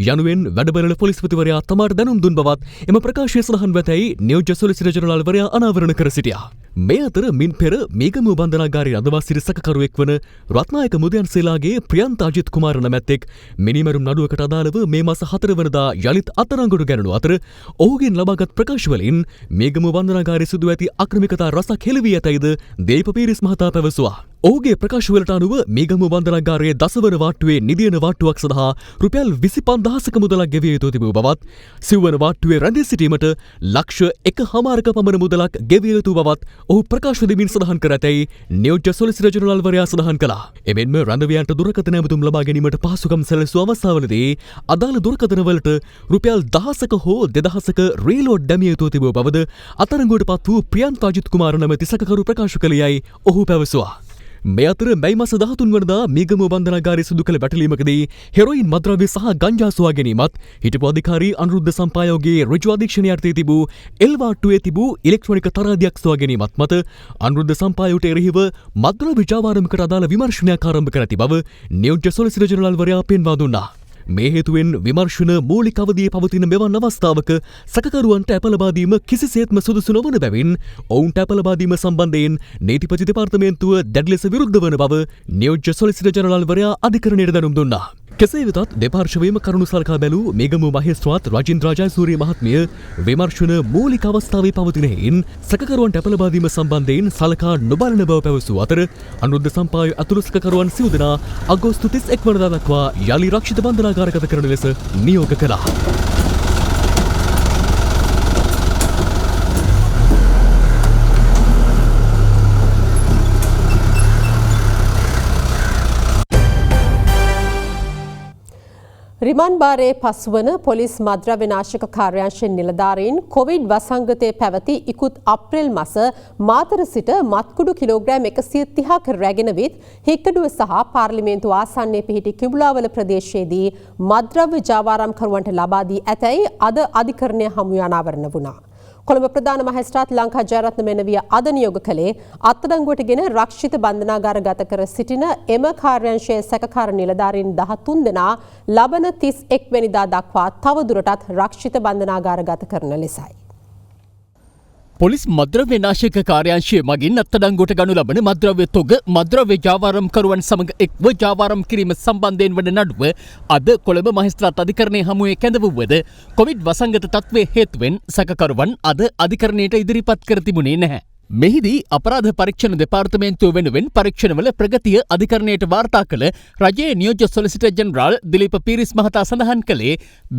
යනුවෙන් වැඩබලන පොලිස්පතිවරයා තමාට දැනුම් දුන් බවත් එම ප්‍රකාශය සඳහන් වෙතැයි නියෝජ්‍ය සොලිසිටර් ජෙනරාල්වරයා අනාවරණ කර සිටියා. මේ අතර මින් පෙර මේගම බන්ධනාගාරයේ රඳවා සිටි සැකකරුවෙක් වන රත්නායක මුදයන්සේලාගේ ප්‍රියන්ත අජිත් කුමාර නැමැත්තෙක් මිනිමැරුම් නඩුවකට අදාළව මේ මාස 4 වෙනිදා යලිත් අත්අඩංගුවට ගැනුණු අතර ඔහුගෙන් ලබාගත් ප්‍රකාශවලින් මේගම බන්ධනාගාරයේ සිදු ඇති අක්‍රමිකතා රසක් හෙළවී ඇතැයිද දීප පීරිස් මහතා පැවසුවා. ඔහුගේ ප්‍රකාශවලට අනුව මේගම බන්ධනාගාරයේ දසවන වාට්ටුවේ නිදියන වාට්ටුවක් සඳහා රුපියල් 25000ක මුදලක් ගෙවිය යුතු තිබූ බවත් සිව්වන වාට්ටුවේ රැඳී සිටීමට ලක්ෂ 1.5ක පමණ මුදලක් ගෙවිය යුතු බවත් ඔහු ප්‍රකාශ දෙමින් සඳහන් කර ඇතැයි නියෝජ්‍ය සොලිසිටර් ජෙනරාල්වරයා සඳහන් කළා. එමෙන්ම රැඳවියන්ට දුරකථන ඇමතුම් ලබා ගැනීමට පහසුකම් සැලසූ අවස්ථාවලදී අදාළ දුරකථනවලට රුපියල් 1000ක හෝ 2000ක රීලෝඩ් දැමිය යුතු තිබූ බවද අත්අඩංගුවට පත් වූ ප්‍රියන්ත අජිත් කුමාර නැමැති සැකකරු ප්‍රකාශ කළේයයි ඔහු පැවසුවා. මේ අතර මැයි මාස 13 වනදා මේගම බන්ධනාගාරයේ සිදු කළ වැටලීමකදී හෙරොයින් මද්‍රව්‍ය සහ ගංජා සොයා ගැනීමත් හිටපු අධිකාරී අනුරුද්ධ සම්පායෝගේ ඍජු අධීක්ෂණය යටතේ තිබූ එල්වාට්ටුවේ තිබූ ඉලෙක්ට්‍රොනික තරාදියක් සොයා ගැනීමත් මත අනුරුද්ධ සම්පායෝට එරෙහිව මද්‍රව්‍ය ජාවාරමකට අදාළ විමර්ශනයක් ආරම්භ කර ඇති බව නියෝජ්‍ය සොලිසිටර් ජෙනරාල්වරයා පෙන්වා දුන්නා. මේ හේතුවෙන් විමර්ශන මූලික අවධියේ පවතින මෙවන් අවස්ථාවක සැකකරුවන්ට ඇප ලබා දීම කිසිසේත්ම සුදුසු නොවන බැවින් ඔවුන්ට ඇප ලබා දීම සම්බන්ධයෙන් නීතිපති දෙපාර්තමේන්තුව දැඩි ලෙස විරුද්ධ වන බව නියෝජ්‍ය සොලිසිටර් ජෙනරාල්වරයා අධිකරණයට දැනුම් දුන්නා. කෙසේ වෙතත් දෙපාර්ශවයේම කරුණු සලකා බැලූ මේගම මහේස්ත්‍රාත් රජින්ද්‍රා ජයසූරිය මහත්මිය විමර්ශන මූලික අවස්ථාවේ පවතින හේයින් සැකකරුවන්ට ඇප ලබා දීම සම්බන්ධයෙන් සලකා නොබලන බව පැවසූ අතර අනුරුද්ධ සම්පායෝ ඇතුළු සැකකරුවන් සිව් දෙනා අගෝස්තු 31 වනදා දක්වා යලි රක්ෂිත බන්ධනාගාරගත කරන ලෙස නියෝග කළා. රිමාන්ඩ් භාරයේ පසුවන පොලිස් මද්‍රව්‍ය නාශක කාර්යාංශයේ නිලධාරීන් කොවිඩ් වසංගතයේ පැවති ඉකුත් අප්‍රේල් මාස මාතර සිට මත්කුඩු කිලෝග්‍රෑම් 130ක රැගෙන විත් හික්කඩුව සහ පාර්ලිමේන්තු ආසන්නයේ පිහිටි කිඹුලාවල ප්‍රදේශයේදී මද්‍රව්‍ය ජාවාරම්කරුවන්ට ලබා දී ඇතැයි අද අධිකරණය හමුවේ අනාවරණ වුණා. කොළඹ ප්‍රධාන මහේස්ත්‍රාත් ලංකා ජයරත්න මෙනවිය අද නියෝග කළේ අත්අඩංගුවටගෙන රක්ෂිත බන්ධනාගාර ගත කර සිටින එම කාර්යාංශයේ සැකකාර නිලධාරීන් 13 දෙනා ලබන 31 වෙනිදා දක්වා තවදුරටත් රක්ෂිත බන්ධනාගාර ගත කරන ලෙසයි. පොලිස් මද්‍රව්‍ය නාශක කාර්යාංශය මගින් අත්අඩංගුවට ගනු ලබන මද්‍රව්‍ය තොග මද්‍රව්‍ය ජාවාරම්කරුවන් සමග එක්ව ජාවාරම් කිරීම සම්බන්ධයෙන් වන නඩුව අද කොළඹ මහේස්ත්‍රාත් අධිකරණයේ හමුවේ කැඳවුවද කොවිඩ් වසංගත තත්ත්වයේ හේතුවෙන් සැකකරුවන් අද අධිකරණයට ඉදිරිපත් කර තිබුණේ නැහැ. මෙහිදී අපරාධ පරීක්ෂණ දෙපාර්තමේන්තුව වෙනුවෙන් පරීක්ෂණවල ප්‍රගතිය අධිකරණයට වාර්තා කළ රජයේ නියෝජ්‍ය සොලිසිටර් ජෙනරාල් දිලීප පීරිස් මහතා සඳහන් කළේ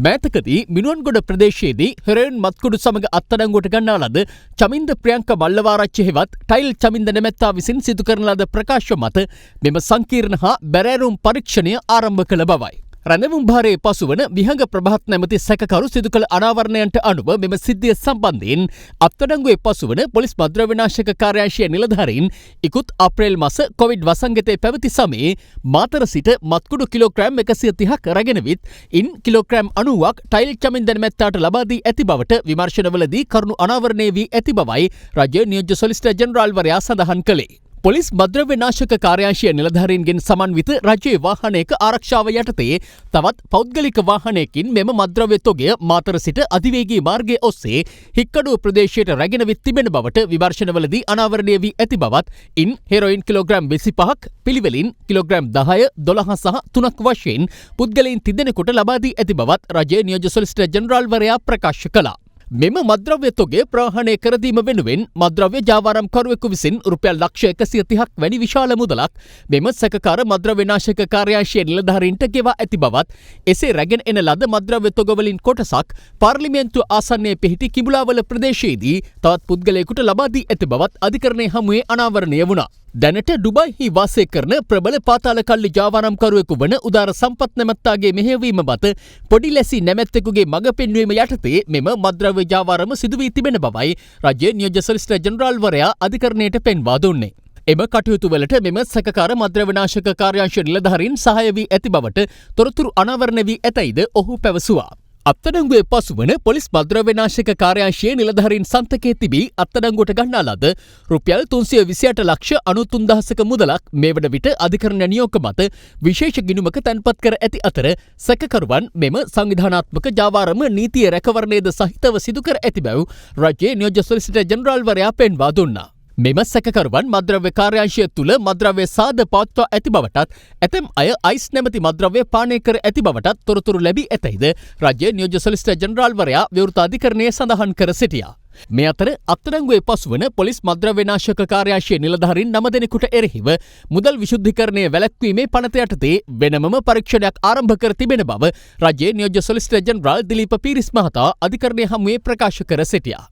මෑතකදී මිනුවන්ගොඩ ප්‍රදේශයේදී හෙරොයින් මත්කුඩු සමග අත්අඩංගුවට ගන්නා ලද චමින්ද ප්‍රියංක මල්ලවාරච්චි හෙවත් ටයිල් චමින්ද නැමැත්තා විසින් සිදු කරන ලද ප්‍රකාශ මත මෙම සංකීර්ණ හා බැරෑරුම් පරීක්ෂණය ආරම්භ කළ බවයි. රැඳවුම් භාරයේ පසුවන විහඟ ප්‍රභාත් නැමැති සැකකරු සිදු කළ අනාවරණයන්ට අනුව මෙම සිද්ධිය සම්බන්ධයෙන් අත්අඩංගුවේ පසුවන පොලිස් මද්‍රව්‍ය නාශක කාර්යාංශයේ නිලධාරීන් ඉකුත් අප්‍රේල් මාස කොවිඩ් වසංගතයේ පැවති සමයේ මාතර සිට මත්කුඩු කිලෝග්‍රෑම් 130ක් රැගෙන විත් ඉන් කිලෝග්‍රෑම් 90ක් ටයිල් චමින්ද නැමැත්තාට ලබා දී ඇති බවට විමර්ශනවලදී කරුණු අනාවරණය වී ඇති බවයි රජයේ නියෝජ්‍ය සොලිසිටර් ජෙනරාල්වරයා සඳහන් කළේ. පොලිස් මද්‍රව්‍ය නාශක කාර්යාංශයේ නිලධාරීන්ගෙන් සමන්විත රජයේ වාහනයක ආරක්ෂාව යටතේ තවත් පෞද්ගලික වාහනයකින් මෙම මද්‍රව්‍ය තොගය මාතර සිට අධිවේගී මාර්ගයේ ඔස්සේ හික්කඩුව ප්‍රදේශයට රැගෙන විත් තිබෙන බවට විමර්ශනවලදී අනාවරණය වී ඇති බවත් ඉන් හෙරොයින් කිලෝග්‍රෑම් 25ක් පිළිවෙලින් කිලෝග්‍රෑම් 10, 12 සහ 3ක් වශයෙන් පුද්ගලයන් 3 දෙනෙකුට ලබා දී ඇති බවත් රජයේ නියෝජ්‍ය සොලිසිටර් ජෙනරාල්වරයා ප්‍රකාශ කළා. මෙම මද්‍රව්‍ය තොගේ ප්‍රහාණය කරදීම වෙනුවෙන් මද්‍රව්‍ය ජාවාරම්කරුවෙකු විසින් රුපියල් ලක්ෂ 130ක් වැනි විශාල මුදලක් මෙම සැකකාර මද්‍රව්‍ය නාශක කාර්යාංශයේ නිලධාරීන්ට ගෙවා ඇති බවත් එසේ රැගෙන එන ලද මද්‍රව්‍ය තොගවලින් කොටසක් පාර්ලිමේන්තුව ආසන්නයේ පිහිටි කිඹුලාවල ප්‍රදේශයේදී තවත් පුද්ගලයෙකුට ලබා දී ඇති බවත් අධිකරණයේ හමුවේ අනාවරණය වුණා. දැනට ඩුබයිහි වාසය කරන ප්‍රබල පාතාල කල්ලි ජාවාරම්කරුවෙකු වන උදාර සම්පත් නැමැත්තාගේ මෙහෙයවීම මත පොඩි ලැසි නැමැත්තෙකුගේ මඟ පෙන්වීම යටතේ මෙම මද්‍රව්‍ය ජාවාරම සිදු වී තිබෙන බවයි රජයේ නියෝජ්‍ය සොලිසිටර් ජෙනරාල්වරයා අධිකරණයට පෙන්වා දුන්නේ. එම කටයුතු වලට මෙම සැකකාර මද්‍රව්‍ය නාශක කාර්යාංශ නිලධාරීන් සහාය වී ඇති බවට තොරතුරු අනාවරණය වී ඇතැයිද ඔහු පැවසුවා. අත්අඩංගුවේ පසුවන පොලිස් මද්‍රව්‍ය නාශක කාර්යාංශයේ නිලධාරීන් සන්තකයේ තිබී අත්අඩංගුවට ගන්නා ලද රුපියල් 328 ලක්ෂ 93,000ක මුදලක් මේ වන විට අධිකරණ නියෝග මත විශේෂ ගිණුමක තැන්පත් කර ඇති අතර සැකකරුවන් මෙම සංවිධානාත්මක ජාවාරම නීතිය රැකවරණයද සහිතව සිදු කර ඇති බව රජයේ නියෝජ්‍ය සොලිසිටර් ජෙනරාල්වරයා පෙන්වා දුන්නා. මෙම සැකකරුවන් මද්‍රව්‍ය කාර්යාංශය තුළ මද්‍රව්‍ය සාද පවත්වා ඇති බවටත් ඇතැම් අය අයිස් නැමැති මද්‍රව්‍ය පානය කර ඇති බවටත් තොරතුරු ලැබී ඇතැයිද රජයේ නියෝජ්‍ය සොලිසිටර් ජෙනරාල්වරයා විවෘත අධිකරණයේ සඳහන් කර සිටියා. මේ අතර අත්අඩංගුවේ පසුවන පොලිස් මද්‍රව්‍ය නාශක කාර්යාංශයේ නිලධාරීන් 9 දෙනෙකුට එරෙහිව මුදල් විශුද්ධීකරණය වැළැක්වීමේ පනත යටතේ වෙනමම පරීක්ෂණයක් ආරම්භ කර තිබෙන බව රජයේ නියෝජ්‍ය සොලිසිටර් ජෙනරාල් දිලීප පීරිස් මහතා අධිකරණයේ හමුවේ ප්‍රකාශ කර සිටියා.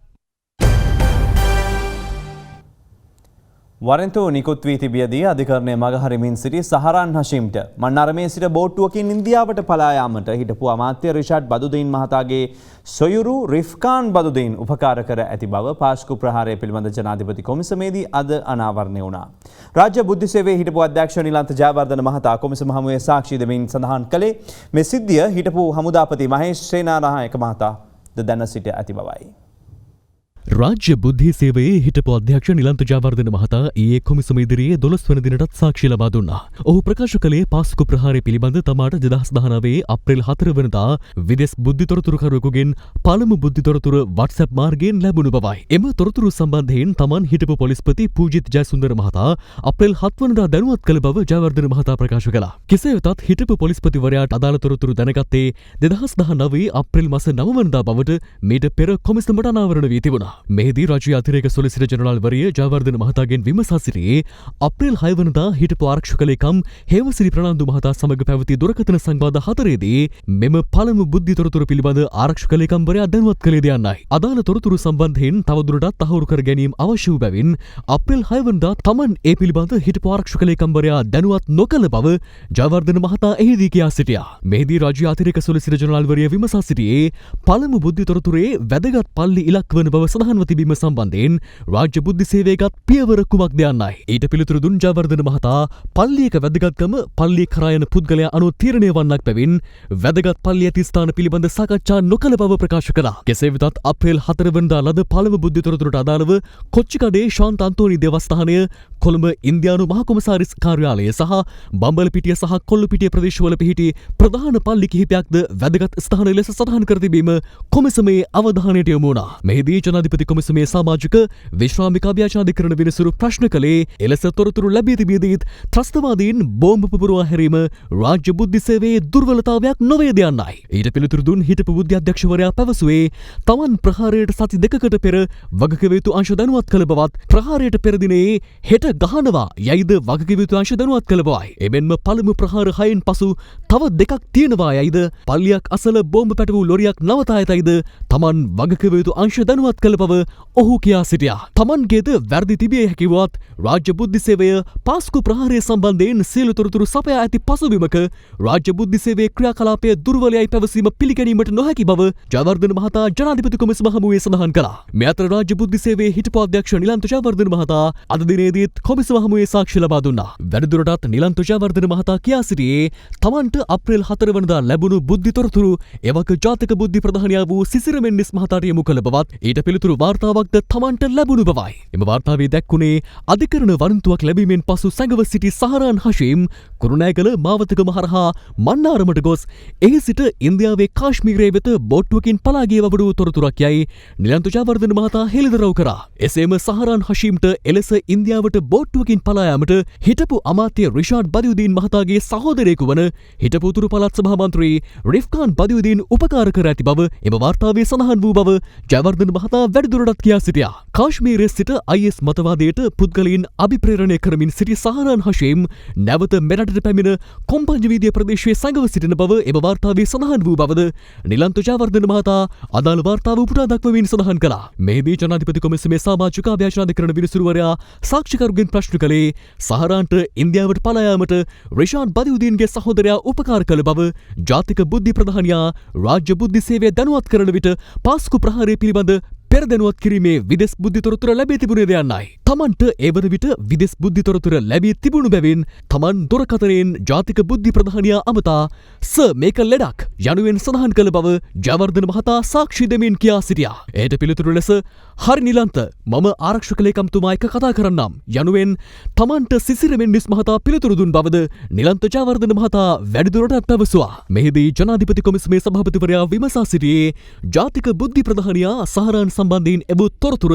වරෙන්තු නිකුත් වී තිබියදී අධිකරණය මගහරිමින් සිටි සහරන් හෂිම්ට මන්නාරමේ සිට බෝට්ටුවකින් ඉන්දියාවට පලා යාමට හිටපු අමාත්‍ය රිෂාඩ් බදුදීන් මහතාගේ සොයුරු රිෆ්කාන් බදුදීන් උපකාර කර ඇති බව පාස්කු ප්‍රහාරය පිළිබඳ ජනාධිපති කොමිසමේදී අද අනාවරණය වුණා. රාජ්‍ය බුද්ධි සේවයේ හිටපු අධ්‍යක්ෂ නිලන්ත ජයවර්ධන මහතා කොමිසම හමුවේ සාක්ෂි දෙමින් සඳහන් කළේ මේ සිද්ධිය හිටපු හමුදාපති මහේෂ් සේනානායක මහතා ද දැන සිට ඇති බවයි. රාජ්‍ය බුද්ධි සේවයේ හිටපු අධ්‍යක්ෂ නිලන්ත ජයවර්ධන මහතා ඊයේ කොමිසම ඉදිරියේ 12 වන දිනටත් සාක්ෂි ලබා දුන්නා. ඔහු ප්‍රකාශ කළේ පාස්කු ප්‍රහාරය පිළිබඳ තමාට 2019 අප්‍රේල් 4 වෙනිදා විදේශ බුද්ධි තොරතුරුකරුවෙකුගෙන් පළමු බුද්ධි තොරතුරු WhatsApp මාර්ගයෙන් ලැබුණු බවයි. එම තොරතුරු සම්බන්ධයෙන් තමන් හිටපු පොලිස්පති පූජිත් ජයසුන්දර මහතා අප්‍රේල් 7 වෙනිදා දැනුවත් කළ බව ජයවර්ධන මහතා ප්‍රකාශ කළා. කෙසේ වෙතත් හිටපු පොලිස්පතිවරයාට අදාළ තොරතුරු දැනගත්තේ 2019 අප්‍රේල් මාස 9 වෙනිදා බවට මීට පෙර කොමිසමට අනාවරණ වී තිබුණා. මෙහිදී රාජ්‍ය අතිරේක සොලිසිටර් ජෙනරාල්වරිය ජයවර්ධන මහතාගෙන් විමසා සිටියේ අප්‍රේල් 6 වෙනිදා හිටපු ආරක්ෂක ලේකම් හේමසිරි ප්‍රනාන්දු මහතා සමග පැවති දුරකථන සංවාද 4ේදී මෙම පළමු බුද්ධි තොරතුරු පිළිබඳ ආරක්ෂක ලේකම්වරයා දැනුවත් කළේ යන්නයි. අදාළ තොරතුරු සම්බන්ධයෙන් තවදුරටත් තහවුරු කර ගැනීම අවශ්‍ය වූ බැවින් අප්‍රේල් 6 වෙනිදා තමන් ඒ පිළිබඳ හිටපු ආරක්ෂක ලේකම්වරයා දැනුවත් නොකළ බව ජයවර්ධන මහතා එහිදී කියා සිටියා. මෙහිදී රාජ්‍ය අතිරේක සොලිසිටර් ජෙනරාල්වරිය විමසා සිටියේ පළමු බුද්ධි තොරතුරේ වැදගත් පල්ලි ඉලක්ක වන බව සඳහන්ව තිබීම සම්බන්ධයෙන් රාජ්‍ය බුද්ධි සේවයගත් පියවර කුමක්ද යන්නයි. ඊට පිළිතුරු දුන් ජයවර්ධන මහතා පල්ලියක වැදගත්කම පල්ලිය කරා යන පුද්ගලයා අනුව තීරණය වන්නක් බැවින් වැදගත් පල්ලිය ඇති ස්ථාන පිළිබඳ සාකච්ඡා නොකළ බව ප්‍රකාශ කළා. කෙසේ වෙතත් අප්‍රේල් 4 වෙනිදා ලද පළමු බුද්ධි තොරතුරට අදාළව කොච්චිකඩේ ශාන්ත අන්තෝනි දේවස්ථානය, කොළඹ ඉන්දියානු මහ කොමසාරිස් කාර්යාලය සහ බම්බලපිටිය සහ කොල්ලුපිටිය ප්‍රදේශවල පිහිටි ප්‍රධාන පල්ලි කිහිපයක්ද වැදගත් ස්ථාන ලෙස සටහන් කර තිබීම කොමිසමේ අවධානයට යොමු වුණා. මෙහිදී ජනාධිපති කොමිසමේ සමාජික විශ්‍රාමික අභ්‍යාචාධිකරණ විනිසුරු ප්‍රශ්න කළේ එලෙස තොරතුරු ලැබී තිබියදීත් ත්‍රස්තවාදීන් බෝම්බ පුපුරවා හැරීම රාජ්‍ය බුද්ධි සේවයේ දුර්වලතාවයක් නොවේද යන්නයි. ඊට පිළිතුරු දුන් හිටපු බුද්ධි අධ්‍යක්ෂවරයා පැවසුවේ තමන් ප්‍රහාරයට සති දෙකකට පෙර වගකිව යුතු අංශ දැනුවත් කළ බවත් ප්‍රහාරයට පෙර දිනේ හෙට ගහනවා යයිද වගකිව යුතු අංශ දැනුවත් කළ බවයි. එමෙන්ම පළමු ප්‍රහාර 6න් පසු තව දෙකක් තියෙනවා යයිද පල්ලියක් අසල බෝම්බ පැටවූ ලොරියක් නවතා ඇතයිද තමන් වගකිව යුතු අංශ දැනුවත් කළ බව ඔහු කියා සිටියා. තමන්ගේද වැරදි තිබිය හැකිවත් රාජ්‍ය බුද්ධි සේවය පාස්කු ප්‍රහාරය සම්බන්ධයෙන් සියලු තොරතුරු සපයා ඇති පසුබිමක රාජ්‍ය බුද්ධි සේවයේ ක්‍රියාකලාපය දුර්වලයයි පැවසීම පිළිගැනීමට නොහැකි බව ජයවර්ධන මහතා ජනාධිපති කොමිසම හමුවේ සඳහන් කළා. මේ අතර රාජ්‍ය බුද්ධි සේවයේ හිටපු අධ්‍යක්ෂ නිලන්ත ජයවර්ධන මහතා අද දිනේදීත් කොමිසම හමුවේ සාක්ෂි ලබා දුන්නා. වැඩිදුරටත් නිලන්ත ජයවර්ධන මහතා කියා සිටියේ තමන්ට අප්‍රේල් 4 වෙනිදා ලැබුණු බුද්ධි තොරතුරු එවක ජාතික බුද්ධි ප්‍රධානියා වූ සිසිර මෙන්ඩිස් මහතාට යොමු කළ බවත් ඊට පිළිතුරු තොරතුරු වාර්තාවක්ද තමන්ට ලැබුණු බවයි. එම වාර්තාවේ දැක්වුණේ අධිකරණ වරන්තුවක් ලැබීමෙන් පසු සැඟව සිටි සහරාන් හෂීම් කුරුණෑගල මාවතගම හරහා මන්නාරමට ගොස් එහි සිට ඉන්දියාවේ කාශ්මීරයේ වෙත බෝට්ටුවකින් පලා ගිය වඩු තොරතුරක් යයි නිලන්තු ජයවර්ධන මහතා හෙළිදරව් කරා. එසේම සහරාන් හෂීම්ට එලෙස ඉන්දියාවට බෝට්ටුවකින් පලා යාමට හිටපු අමාත්‍ය රිෂාඩ් බදියුදීන් මහතාගේ සහෝදරයෙකු වන හිටපු උතුරු පළාත් සභා මන්ත්‍රී රිෆ්කාන් බදියුදීන් උපකාර කර ඇති බව එම වාර්තාවේ සඳහන් වූ බව ජයවර්ධන මහතා වැඩිදුරටත් කියා සිටියා. කාශ්මීරයේ සිට IS මතවාදයට පුද්ගලයන් අභිප්‍රේරණය කරමින් සිටි සහරාන් හෂීම් නැවත මෙරටට පැමිණ කොම්පංජවීදිය ප්‍රදේශයේ සැඟව සිටින බව එම වාර්තාවේ සඳහන් වූ බවද නිලන්තු ජයවර්ධන මහතා අදාළ වාර්තාව උපුටා දක්වමින් සඳහන් කළා. මෙහිදී ජනාධිපති කොමිසමේ සමාජික අභ්‍යාචනාධිකරණ විනිසුරුවරයා සාක්ෂිකරුගෙන් ප්‍රශ්න කළේ සහරාන්ට ඉන්දියාවට පලා යාමට රිෂාඩ් බදියුදීන්ගේ සහෝදරයා උපකාර කළ බව ජාතික බුද්ධි ප්‍රධානියා රාජ්‍ය බුද්ධි සේවය දැනුවත් කරන විට පාස්කු ප්‍රහාරය පිළිබඳ පෙර දැනුවත් කිරීමේ විදෙස් බුද්ධි තොරතුර ලැබී තිබුණේද යන්නයි. තමන්ට ඒ වන විට විදෙස් බුද්ධි තොරතුර ලැබී තිබුණු බැවින් තමන් දුරකථනයෙන් ජාතික බුද්ධි ප්‍රධානියා අමතා මේක ලෙඩක් යනුවෙන් සඳහන් කළ බව ජයවර්ධන මහතා සාක්ෂි දෙමින් කියා සිටියා. එයට පිළිතුරු ලෙස හරි නිලන්ත මම ආරක්ෂක ලේකම්තුමා එක්ක කතා කරන්නම් යනුවෙන් තමන්ට සිසිර මෙන්ඩිස් මහතා පිළිතුරු දුන් බවද නිලන්ත ජයවර්ධන මහතා වැඩිදුරටත් පැවසුවා. මෙහිදී ජනාධිපති කොමිසමේ සභාපතිවරයා විමසා සිටියේ ජාතික බුද්ධි ප්‍රධානියා සහරාන් සම්බන්ධයෙන් එබු තොරතුර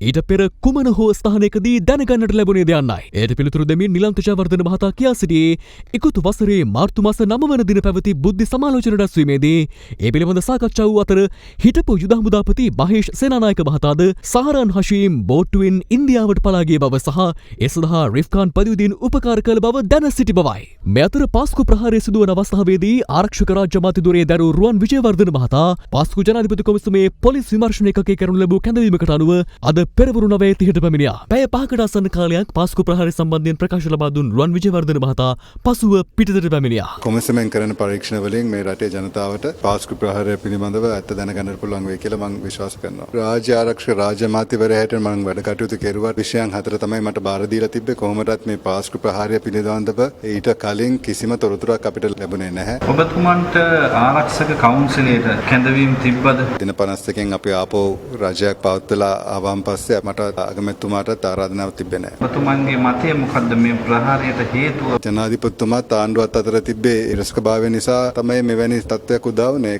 ඊට පෙර කුමන හෝ ස්ථානයකදී දැනගන්නට ලැබුණේ යන්නයි. එයට පිළිතුරු දෙමින් නිලන්ත ජයවර්ධන මහතා කියා සිටියේ ඉකුතු වසරේ මාර්තු මාස 9 වන දින පැවති බුද්ධි සමාලෝචන රැස්වීමේදී ඒ පිළිබඳ සාකච්ඡා වූ අතර හිටපු යුද හමුදාපති මහේෂ් සේනානායක මහතාද සහරාන් හෂීම් බෝට්ටුවෙන් ඉන්දියාවට පලා ගිය බව සහ ඒ සඳහා රිෆ්කාන් බදියුදීන් උපකාර කළ බව දැන සිටි බවයි. මේ අතර පාස්කු ප්‍රහාරය සිදුවන අවස්ථාවේදී ආරක්ෂක රාජ්‍ය අමාත්‍යදුරේ දරු රුවන් විජේවර්ධන මහතා පාස්කු ජනාධිපති කොමිසමේ පොලිස් විමර්ශන ඒකකයේ කරනු ලැබූ කැඳවීමකට අනුව අද පෙරවරු 9:30ට පැමිණියා. පැය 5කට ආසන්න කාලයක් පාස්කු ප්‍රහාරය සම්බන්ධයෙන් ප්‍රකාශ ලබා දුන් රුවන් විජේවර්ධන මහතා පසුව පිටතට පැමිණියා. කොමිසමෙන් කරන පරීක්ෂණ වලින් මේ රටේ ජනතාවට පාස්කු ප්‍රහාරය පිළිබඳව ඇත්ත දැනගන්න පුළුවන් වෙයි කියලා මම විශ්වාස කරනවා. රාජ්‍ය ආරක්ෂක රාජ්‍ය අමාත්‍යවරයා හැටියට මම වැඩ කටයුතු කෙරුවා. විෂයන් 4 තමයි මට බාර දීලා තිබ්බේ. කොහොමදත් මේ පාස්කු ප්‍රහාරය පිළිබඳව ඊට කලින් කිසිම තොරතුරක් අපිට ලැබුණේ නැහැ. ඔබතුමන්ට ආරක්ෂක කවුන්සිලයට කැඳවීම් තිබ්බද? දින 52කින් අපි ආපහු රජයක් පවත්වලා ආවම් පස්සේ මට අගමැතිතුමාටත් ආරාධනාවක් තිබ්බේ නැහැ. ඔබතුමන්ගේ මතය මොකද්ද මේ ප්‍රහාරයට හේතුව? ජනාධිපතිතුමාත් ආණ්ඩුවත් අතර තිබ්බේ ඉරස්කභාවය නිසා තමයි මෙවැනි තත්ත්වයක් උදා වුනේ.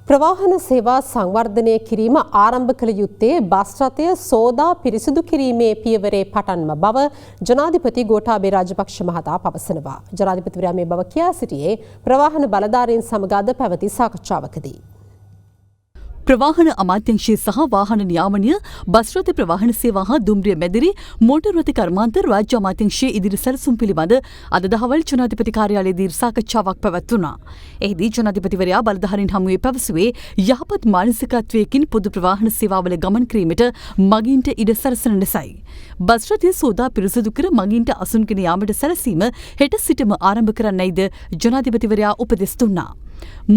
ප්‍රවාහන සේවා සංවර්ධනය කිරීම ආරම්භ කළ යුත්තේ බස් රථය සෝදා පිරිසිදු කිරීමේ පියවරේ පටන්ම බව ජනාධිපති ගෝඨාභය රාජපක්ෂ මහතා පවසනවා. ජනාධිපතිවරයා මේ බව කියා සිටියේ ප්‍රවාහන බලධාරීන් සමග අද පැවති සාකච්ඡාවකදී. ප්‍රවාහන අමාත්‍යංශය සහ වාහන නියාමනය බස් රථ ප්‍රවාහන සේවා හා දුම්රිය මැදිරි මෝටර් රථ කර්මාන්ත රාජ්‍ය අමාත්‍යංශයේ ඉදිරි සැලසුම් පිළිබඳ අද දහවල් ජනාධිපති කාර්යාලයේදී සාකච්ඡාවක් පැවැත්වුණා. එහිදී ජනාධිපතිවරයා බලධාරීන් හමුවේ පැවසුවේ යහපත් මානසිකත්වයකින් පොදු ප්‍රවාහන සේවාවල ගමන් කිරීමට මගීන්ට ඉඩ සැලසෙන ලෙසයි. බස් රථය සෝදා පිරිසිදු කර මගීන්ට අසුන්ගෙන යාමට සැලසීම හෙට සිටම ආරම්භ කරන්නයිද ජනාධිපතිවරයා උපදෙස් දුන්නා.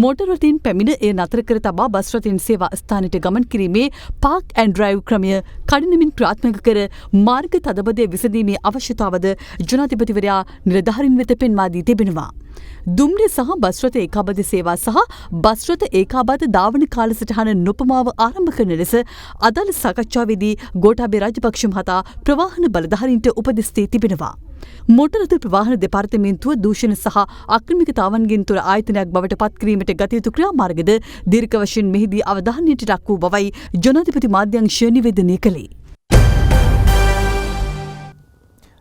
මෝටර් රථයෙන් පැමිණ එය නතර කර තබා බස් රථයෙන් සේවා ස්ථානයට ගමන් කිරීමේ පාක් ඇන්ඩ් ඩ්‍රයිව් ක්‍රමය කඩිනමින් ක්‍රියාත්මක කර මාර්ග තදබදය විසඳීමේ අවශ්‍යතාවද ජනාධිපතිවරයා නිලධාරීන් වෙත පෙන්වා දී තිබෙනවා. දුම්රිය සහ බස් රථ ඒකාබද්ධ සේවා සහ බස් රථ ඒකාබද්ධ ධාවන කාලසටහන නොපමාව ආරම්භ කරන ලෙස අදාළ සාකච්ඡාවේදී ගෝඨාභය රාජපක්ෂ මහතා ප්‍රවාහන බලධාරීන්ට උපදෙස් දී තිබෙනවා. මෝටර් රථ ප්‍රවාහන දෙපාර්තමේන්තුව දූෂණ සහ අක්‍රමිකතාවන්ගෙන් තොර ආයතනයක් බවට පත් කිරීමට ගත යුතු ක්‍රියාමාර්ගද දීර්ඝ වශයෙන් මෙහිදී අවධානයට ලක් වූ බවයි ජනාධිපති මාධ්‍යංශය නිවේදනය කළේ.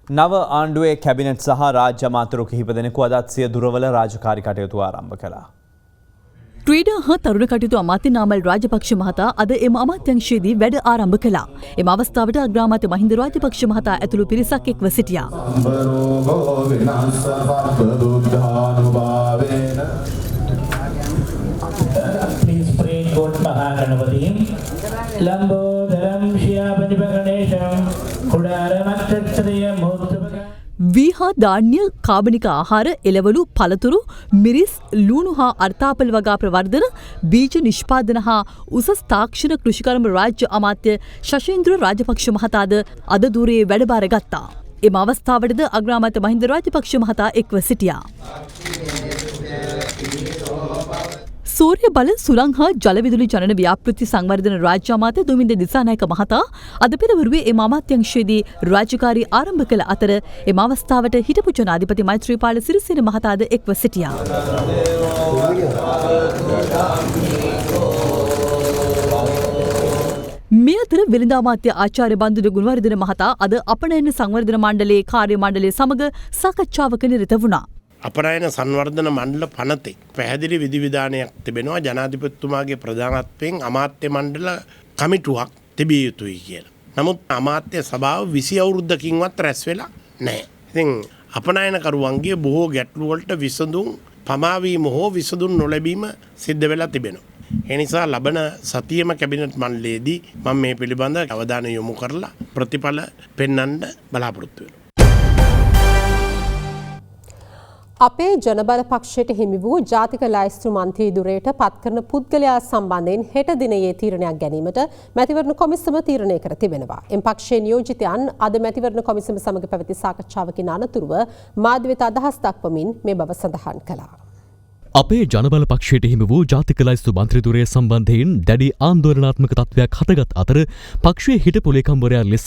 නව ආණ්ඩුවේ කැබිනට් සහ රාජ්‍ය අමාත්‍යවරු කිහිප දෙනෙකු අදත් සිය දුරවල රාජකාරී කටයුතු ආරම්භ කළා. ක්‍රීඩා හා තරුණ කටයුතු අමාත්‍ය නාමල් රාජපක්ෂ මහතා අද එම අමාත්‍යංශයේදී වැඩ ආරම්භ කළා. එම අවස්ථාවට අග්‍රාමාත්‍ය මහින්ද රාජපක්ෂ මහතා ඇතුළු පිරිසක් එක්ව සිටියා. වීහා ධාන්‍ය කාබනික ආහාර එළවලු පළතුරු මිරිස් ලූණු හා අර්ථාපල් වගා ප්‍රවර්ධන බීජ නිෂ්පාදන හා උසස් තාක්ෂණ කෘෂිකර්ම රාජ්‍ය අමාත්‍ය ශෂේන්ද්‍ර රාජපක්ෂ මහතාද අද දුරේ වැඩබාර ගත්තා. එම අවස්ථාවටද අග්‍රාමාත්‍ය මහින්ද රාජපක්ෂ මහතා එක්ව සිටියා. සූර්ය බල සුළං හා ජලවිදුලි ජනන ව්‍යාපෘති සංවර්ධන රාජ්‍ය අමාත්‍ය දුමින්ද දිසානායක මහතා අද පෙරවරුවේ එම අමාත්‍යංශයේදී රාජකාරී ආරම්භ කළ අතර එම අවස්ථාවට හිටපු ජනාධිපති මෛත්‍රීපාල සිරිසේන මහතාද එක්ව සිටියා. මේ අතර වෙළඳ අමාත්‍ය ආචාර්ය බන්දුල ගුණවර්ධන මහතා අද අපනයන සංවර්ධන මණ්ඩලයේ කාර්ය මණ්ඩලය සමග සාකච්ඡාවක නිරත වුණා. අපරායන සංවර්ධන මණ්ඩල පනතේ පැහැදිලි විධිවිධානයක් තිබෙනවා ජනාධිපතිතුමාගේ ප්‍රධානත්වයෙන් අමාත්‍ය මණ්ඩල කමිටුවක් තිබිය යුතුයි කියලා. නමුත් අමාත්‍ය සභාව 20 අවුරුද්දකින්වත් රැස් වෙලා නැහැ. ඉතින් අපනයනකරුවන්ගේ බොහෝ ගැටලු වලට විසඳුම් පමාවීම හෝ විසඳුම් නොලැබීම සිද්ධ වෙලා තිබෙනවා. ඒ නිසා ලබන සතියේම කැබිනට් මණ්ඩලයේදී මම මේ පිළිබඳ අවධානය යොමු කරලා ප්‍රතිඵල පෙන්වන්න බලාපොරොත්තු වෙනවා. අපේ ජනබල පක්ෂයට හිමි වූ ජාතික ලයිස්තු මන්ත්‍රී දුරයට පත්කරන පුද්ගලයා සම්බන්ධයෙන් හෙට දිනයේ තීරණයක් ගැනීමට මැතිවරණ කොමිසම තීරණය කර තිබෙනවා. එම් පක්ෂයේ නියෝජිතයන් අද මැතිවරණ කොමිසම සමග පැවති සාකච්ඡාවකින් අනතුරුව මාධ්‍ය වෙත අදහස් දක්වමින් මේ බව සඳහන් කළා. අපේ ජනබල පක්ෂයට හිමි වූ ජාතික ලයිස්තු මන්ත්‍රීදුරය සම්බන්ධයෙන් දැඩි ආන්දෝලනාත්මක තත්ත්වයක් හටගත් අතර පක්ෂයේ හිටපු ලේකම්වරයා ලෙස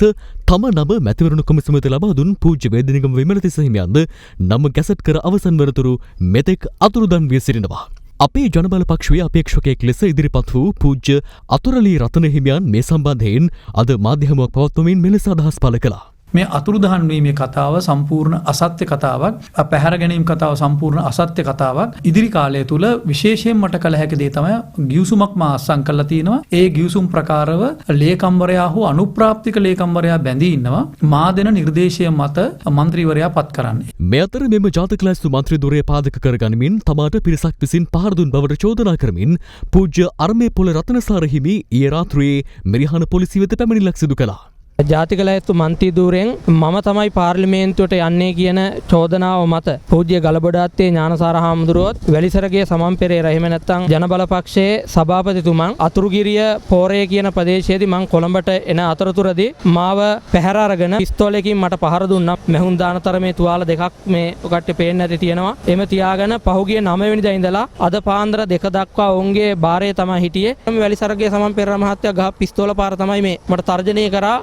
තම නම මැතිවරණ කොමිසමට ලබා දුන් පූජ්‍ය වේදනිගම විමලතිස්ස හිමියන්ද නම ගැසට් කර අවසන් වනතුරු මෙතෙක් අතුරුදන් වී සිටිනවා. අපේ ජනබල පක්ෂයේ අපේක්ෂකයෙක් ලෙස ඉදිරිපත් වූ පූජ්‍ය අතුරලී රතන හිමියන් මේ සම්බන්ධයෙන් අද මාධ්‍ය හමුවක් පවත්වමින් මෙලෙස අදහස් පළ කළා. මේ අතුරුදහන් වීමේ කතාව සම්පූර්ණ අසත්‍ය කතාවක්. පැහැර ගැනීම කතාව සම්පූර්ණ අසත්‍ය කතාවක්. ඉදිරි කාලය තුල විශේෂයෙන් මට කළ හැකි දේ තමයි ගිවිසුමක් මා අත්සන් කරලා තිනවා. ඒ ගිවිසුම් ප්‍රකාරව ලේකම්වරයා හෝ අනුප්‍රාප්තික ලේකම්වරයා බැඳී ඉන්නවා. මා දෙන නිර්දේශය මත මන්ත්‍රීවරයා පත් කරන්නේ. මේ අතර මෙම ජාතික ලයිස්තු මන්ත්‍රීදුරය පාදක කරගනිමින් තමාට පිරිසක් විසින් පහර දුන් බවට චෝදනා කරමින් පූජ්‍ය අර්මේ පොළ රතනසාර හිමි ඊයේ රාත්‍රියේ මෙරිහාන පොලිසිය වෙත පැමිණිල්ලක් සිදු කළා. ජාතික ලයිස්තු මන්ත්‍රීදුරෙන් මම තමයි පාර්ලිමේන්තුවට යන්නේ කියන චෝදනාව මත පූජ්‍ය ගලබඩාත්තේ ඥානසාර හාමුදුරුවොත් වැලිසරගේ සමන් පෙරේරා එහෙම නැත්නම් ජනබල පක්ෂයේ සභාපතිතුමන් අතුරුගිරිය පෝරේ කියන ප්‍රදේශයේදී මං කොළඹට එන අතරතුරදී මාව පැහැර අරගෙන පිස්තෝලයකින් මට පහර දුන්නා. මෙහුන් දාන තරමේ තුවාල දෙකක් මේ කට්ටේ පේන්නේ නැති තියෙනවා. එමෙ තියාගෙන පහුගිය 9 වෙනිදා ඉඳලා අද පාන්දර 2 දක්වා ඔවුන්ගේ බාරයේ තමයි හිටියේ. මේ වැලිසරගේ සමන් පෙරේරා මහත්තයා ගහ පිස්තෝල පාර තමයි මේ මට තර්ජනය කරා.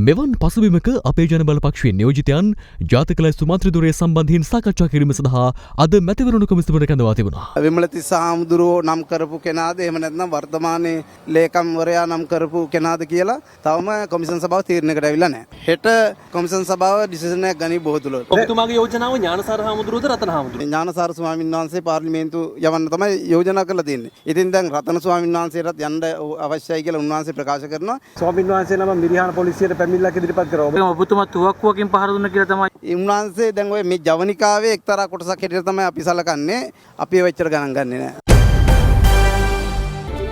මෙවන් පසුබිමක අපේ ජනබල පක්ෂයේ නියෝජිතයන් ජාතික ලයිස්තු මන්ත්‍රීදුරය සම්බන්ධයෙන් සාකච්ඡා කිරීම සඳහා අද මැතිවරණ කොමිසමට කැඳවා තිබුණා. විමලතිස්ස හාමුදුරුවෝ නම් කරපු කෙනාද එහෙම නැත්නම් වර්තමානයේ ලේකම්වරයා නම් කරපු කෙනාද කියලා තවම කොමිෂන් සභාව තීරණයකට ඇවිල්ලා නැහැ. හෙට කොමිෂන් සභාව ඩිසිෂන් එකක් ගනි බොහෝ දුරට. ඔබතුමාගේ යෝජනාව ඥානසාර හාමුදුරුවෝද රතන හාමුදුරුවෝ? ඥානසාර ස්වාමීන් වහන්සේ පාර්ලිමේන්තු යවන්න තමයි යෝජනා කරලා තියෙන්නේ. ඉතින් දැන් රතන ස්වාමීන් වහන්සේටත් යන්න අවශ්‍යයි කියලා උන්වහන්සේ ප්‍රකාශ කරනවා. ස්වාමීන් වහන්සේ නම මිරිහාන පොලිසියට පැමිණිල්ලක් ඉදිරිපත් කරා. ඔබතුමා තුවක්කුවකින් පහර දුන්න කියලා තමයි. උන්වහන්සේ දැන් ඔය මේ ජවනිකාවේ එක්තරා කොටසක් හැටියට තමයි අපි සලකන්නේ. අපි ඒ වෙච්චර ගණන් ගන්නේ නැහැ.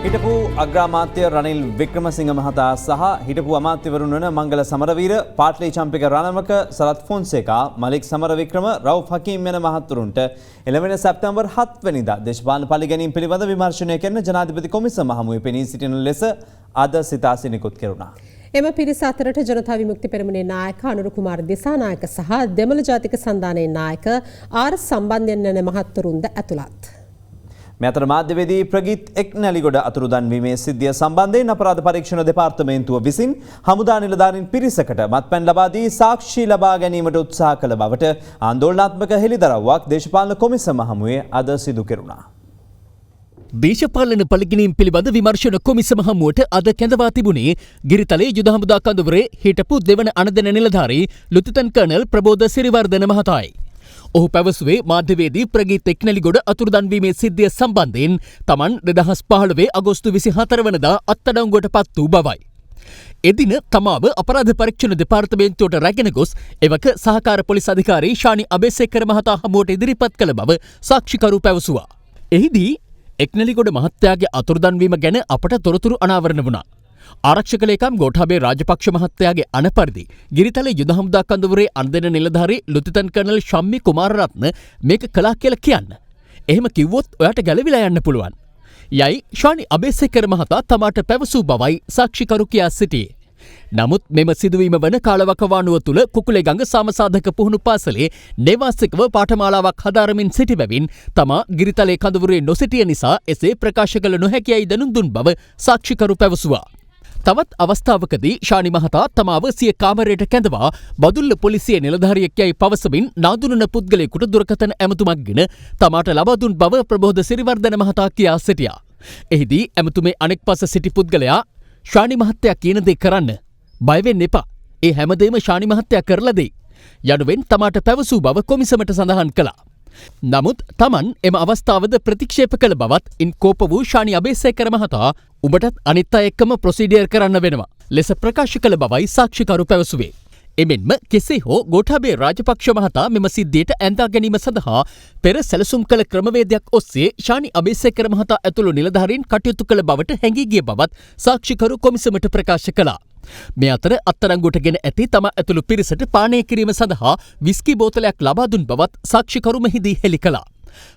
හිටපු අග්‍රාමාත්‍ය රනිල් වික්‍රමසිංහ මහතා සහ හිටපු අමාත්‍යවරුන් වන මංගල සමරවීර, පාට්ලි චම්පික රණවක, සරත් ෆොන්සේකා, මලික් සමරවික්‍රම, රවුෆ් හකීම් යන මහතුරුන්ට එළවෙන සැප්තැම්බර් 7 වෙනිදා දේශපාලන පරිගැනීම් පිළිබඳ විමර්ශනය කරන ජනාධිපති කොමිසම හමුවේ පෙනී සිටින ලෙස අද සිතාසි නිකුත් කෙරුණා. එම පිරිස අතරට ජනතා විමුක්ති පෙරමුණේ නායක අනුර කුමාර දිසානායක සහ දෙමළ ජාතික සන්ධානයේ නායක ආර් සම්බන්ධයෙන් යන මහත්වරුන්ද ඇතුළත්. මේ අතර මාධ්‍යවේදී ප්‍රගීත් එක්නැලිගොඩ අතුරුදන් වීමේ සිද්ධිය සම්බන්ධයෙන් අපරාධ පරීක්ෂණ දෙපාර්තමේන්තුව විසින් හමුදා නිලධාරීන් පිරිසකට මත්පැන් ලබා දී සාක්ෂි ලබා ගැනීමට උත්සාහ කළ බවට ආందోලනාත්මක හෙළිදරව්වක් දේශපාලන කොමිසම හමුවේ අද සිදු කෙරුණා. දේශපාලන පළිගැනීම් පිළිබඳ විමර්ශන කොමිසම හමුවට අද කැඳවා තිබුණේ ගිරිතලේ යුද හමුදා කඳවුරේ හිටපු දෙවන අනදෙන නිලධාරී ලුතිතන් කර්නල් ප්‍රබෝධ සිරිවර්ධන මහතායි. ඔහු පැවසුවේ මාධ්‍යවේදී ප්‍රගීත් එක්නැලිගොඩ අතුරුදන් වීමේ සිද්ධිය සම්බන්ධයෙන් තමන් 2015 අගෝස්තු 24 වනදා අත්අඩංගුවට පත් වූ බවයි. එදින තමාව අපරාධ පරීක්ෂණ දෙපාර්තමේන්තුවට රැගෙන ගොස් එවක සහකාර පොලිස් අධිකාරී ශානි අබේසේකර මහතා හමුවට ඉදිරිපත් කළ බව සාක්ෂිකරු පැවසුවා. එහිදී එක්නැලිගොඩ මහත්තයාගේ අතුරුදන්වීම ගැන අපට තොරතුරු අනාවරණ වුණා. ආරක්ෂක ලේකම් ගෝඨාභය රාජපක්ෂ මහත්තයාගේ අනපරිදි ගිරිතලේ යුද හමුදා කඳවුරේ අන්දෙන නිලධාරී ලුතිතන් කර්නල් ශම්මි කුමාරරත්න මේක කළා කියලා කියන්න. එහෙම කිව්වොත් ඔයාට ගැලවිලා යන්න පුළුවන්. යයි ශානි අබේසේකර මහතා තමාට පැවසූ බවයි සාක්ෂිකරු කියා සිටියේ. නමුත් මෙම සිදුවීම වන කාලවකවානුව තුළ කුකුලේගඟ සාමසාධක පුහුණු පාසලේ නේවාසිකව පාඨමාලාවක් හදාරමින් සිටි බැවින් තමා ගිරිතලේ කඳවුරේ නොසිටිය නිසා එසේ ප්‍රකාශ කළ නොහැකියයි දැනුම් දුන් බව සාක්ෂිකරු පැවසුවා. තවත් අවස්ථාවකදී ශානි මහතා තමාව සිය කාමරයට කැඳවා බදුල්ල පොලිසිය නිලධාරියෙක් යයි පවසමින් නාඳුනන පුද්ගලයෙකුට දුරකථන ඇමතුමක් ගෙන තමාට ලබා දුන් බව ප්‍රබෝධ සිරිවර්ධන මහතා කියා සිටියා. එහිදී ඇමතුමේ අනෙක් පස සිටි පුද්ගලයා ශානි මහත්තයා කියන දේ කරන්න බය වෙන්න එපා. ඒ හැමදේම ශානි මහත්තයා කරලා දෙයි. යනුවෙන් තමාට පැවසූ බව කොමිසමට සඳහන් කළා. නමුත් තමන් එම අවස්ථාවද ප්‍රතික්ෂේප කළ බවත් ඉන් කෝප වූ ශානි අබේසේකර මහතා උඹටත් අනිත් අය එක්කම ප්‍රොසීඩියර් කරන්න වෙනවා ලෙස ප්‍රකාශ කළ බවයි සාක්ෂිකරු පැවසුවේ. එමෙන්ම කෙසේ හෝ ගෝඨාභය රාජපක්ෂ මහතා මෙම සිද්ධියට ඇඳා ගැනීම සඳහා පෙර සැලසුම් කළ ක්‍රමවේදයක් ඔස්සේ ශානි අබේසේකර මහතා ඇතුළු නිලධාරීන් කටයුතු කළ බවට හැඟී ගිය බවත් සාක්ෂිකරු කොමිසමට ප්‍රකාශ කළා. මේ අතර අත්අඩංගුවට ගෙන ඇති තම ඇතුළු පිරිසට පානය කිරීම සඳහා විස්කි බෝතලයක් ලබා දුන් බවත් සාක්ෂිකරු මෙහිදී හෙළි කළා.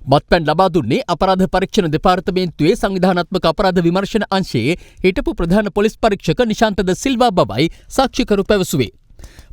මත්පැන් ලබා දුන්නේ අපරාධ පරීක්ෂණ දෙපාර්තමේන්තුවේ සංවිධානාත්මක අපරාධ විමර්ශන අංශයේ හිටපු ප්‍රධාන පොලිස් පරීක්ෂක නිශාන්ත ද සිල්වා බවයි සාක්ෂිකරු පැවසුවේ.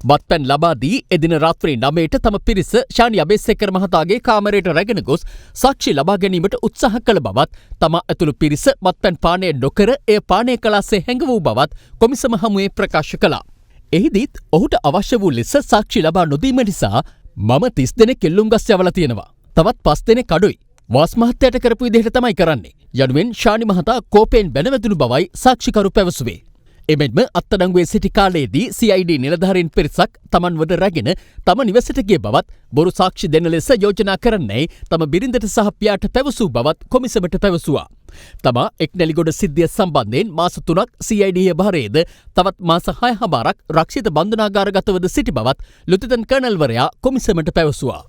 මත්පැන් ලබා දී එදින රාත්‍රී 9ට තම පිරිස ශානි අබේසේකර මහතාගේ කාමරයට රැගෙන ගොස් සාක්ෂි ලබා ගැනීමට උත්සාහ කළ බවත් තමා ඇතුළු පිරිස මත්පැන් පානය නොකර එය පානය කළාසේ හැඟ වූ බවත් කොමිසම හමුවේ ප්‍රකාශ කළා. එහිදීත් ඔහුට අවශ්‍ය වූ ලෙස සාක්ෂි ලබා නොදීම නිසා මම 30 දෙනෙක් එල්ලුම් ගස් යවලා තියෙනවා. තවත් 5 දෙනෙක් අඩුයි. වාස් මහත්තයාට කරපු විදිහට තමයි කරන්නේ. යනුවෙන් ශානි මහතා කෝපයෙන් බැනවැදුණු බවයි සාක්ෂිකරු පැවසුවේ. එමෙන්ම අත්අඩංගුවේ සිටි කාලයේදී CID නිලධාරීන් පිරිසක් තමන්වද රැගෙන තම නිවසට ගිය බවත් බොරු සාක්ෂි දෙන ලෙස යෝජනා කරන්නයි තම බිරිඳට සහ පියාට පැවසූ බවත් කොමිසමට පැවසුවා. තමා එක්නැලිගොඩ සිද්ධිය සම්බන්ධයෙන් මාස 3ක් CID භාරයේද තවත් මාස 6 රක්ෂිත බන්ධනාගාරගතවද සිටි බවත් ලුතිතන් කර්නල්වරයා කොමිසමට පැවසුවා.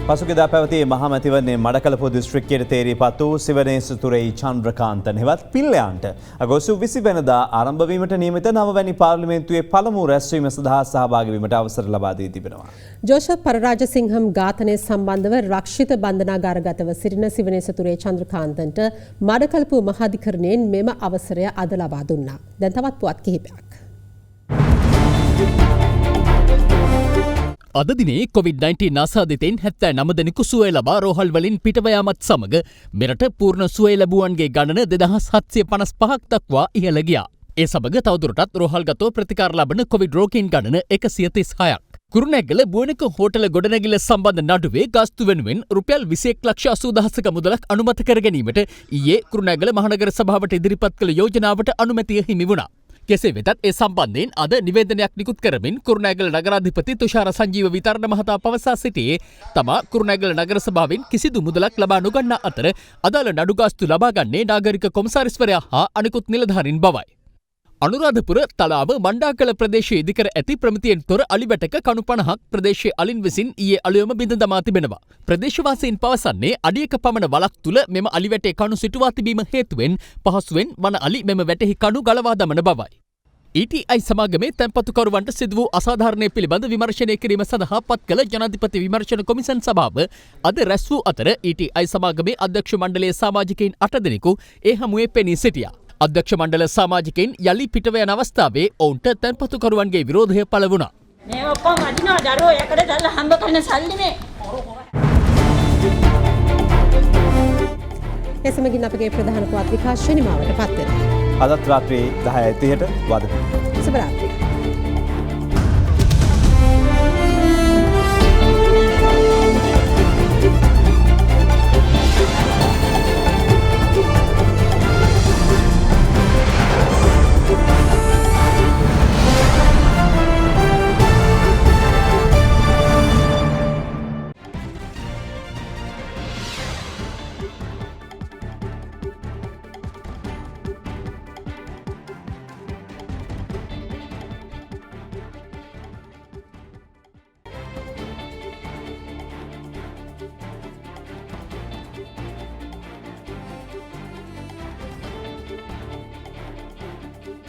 පසුගියදා පැවති මහමැතිවරණයේ මඩකලපුව දිස්ත්‍රික්කයට තේරීපත් වූ සිවනේසතුරේ චන්ද්‍රකාන්ත හෙවත් පිල්ලයන්ට අගෝස්තු 20 වෙනිදා ආරම්භ වීමට නියමිත 9වැනි පාර්ලිමේන්තුවේ පළමු රැස්වීම සඳහා සහභාගී වීමට අවසර ලබා දී තිබෙනවා. ජෝෂප් පරරාජසිංහම් ඝාතනය සම්බන්ධව රක්ෂිත බන්ධනාගාරගතව සිටින සිවනේසතුරේ චන්ද්‍රකාන්තන්ට මඩකලපුව මහාධිකරණයෙන් මෙම අවසරය අද ලබා දුන්නා. දැන් තවත් පුවත් කිහිපයක්. අද දිනේ COVID-19 ආසාදිතයින් 79 දෙනෙකු සුවය ලබා රෝහල් වලින් පිටව යාමත් සමග මෙරට පූර්ණ සුවය ලැබුවන්ගේ ගණන 2755ක් දක්වා ඉහළ ගියා. ඒ සමග තවදුරටත් රෝහල්ගතව ප්‍රතිකාර ලබන COVID රෝගීන් ගණන 136ක්. කුරුණෑගල බුවනක හෝටල ගොඩනැගිල්ල සම්බන්ධ නඩුවේ ගාස්තු වෙනුවෙන් රුපියල් 21,80,000ක මුදලක් අනුමත කර ගැනීමට ඊයේ කුරුණෑගල මහනගර සභාවට ඉදිරිපත් කළ යෝජනාවට අනුමැතිය හිමි වුණා. කෙසේ වෙතත් ඒ සම්බන්ධයෙන් අද නිවේදනයක් නිකුත් කරමින් කුරුණෑගල නගරාධිපති තුෂාර සංජීව විතරණ මහතා පවසා සිටියේ තමා කුරුණෑගල නගර සභාවෙන් කිසිදු මුදලක් ලබා නොගන්නා අතර අදාළ නඩු ගාස්තු ලබා ගන්නේ නාගරික කොමසාරිස්වරයා හා අනිකුත් නිලධාරීන් බවයි. අනුරාධපුර තලාව මණ්ඩාකල ප්‍රදේශයේ ඉදිකර ඇති ප්‍රමිතියෙන් තොර අලිවැටක කණු 50ක් ප්‍රදේශයේ අලින් විසින් ඊයේ අලුයම බිඳ දමා තිබෙනවා. ප්‍රදේශවාසීන් පවසන්නේ අඩියක පමණ වලක් තුල මෙම අලිවැටේ කණු සිටුවා තිබීම හේතුවෙන් පහසුවෙන් වන අලි මෙම වැටෙහි කණු ගලවා දමන බවයි. ETI සමාගමේ තැන්පතුකරුවන්ට සිදු වූ අසාධාරණය පිළිබඳ විමර්ශනය කිරීම සඳහා පත් කළ ජනාධිපති විමර්ශන කොමිසම් සභාව අද රැස් වූ අතර ETI සමාගමේ අධ්‍යක්ෂ මණ්ඩලයේ සමාජිකයින් 8 දෙනෙකු ඒ හමුවේ පෙනී සිටියා. අධ්‍යක්ෂ මණ්ඩල සමාජිකයින් යලි පිටව යන අවස්ථාවේ ඔවුන්ට තැන්පතුකරුවන්ගේ විරෝධය පළ වුණා. මේ ඔක්කොම අදිනවා දරුවෝ යකඩ දාලා හම්බ කරන සල්ලිනේ. එසමගින් අපගේ ප්‍රධාන පුවත් විකාශය නිමාවට පත් වෙනවා. අදත් රාත්‍රී 10:30ට වදන. සුබ රාත්‍රී.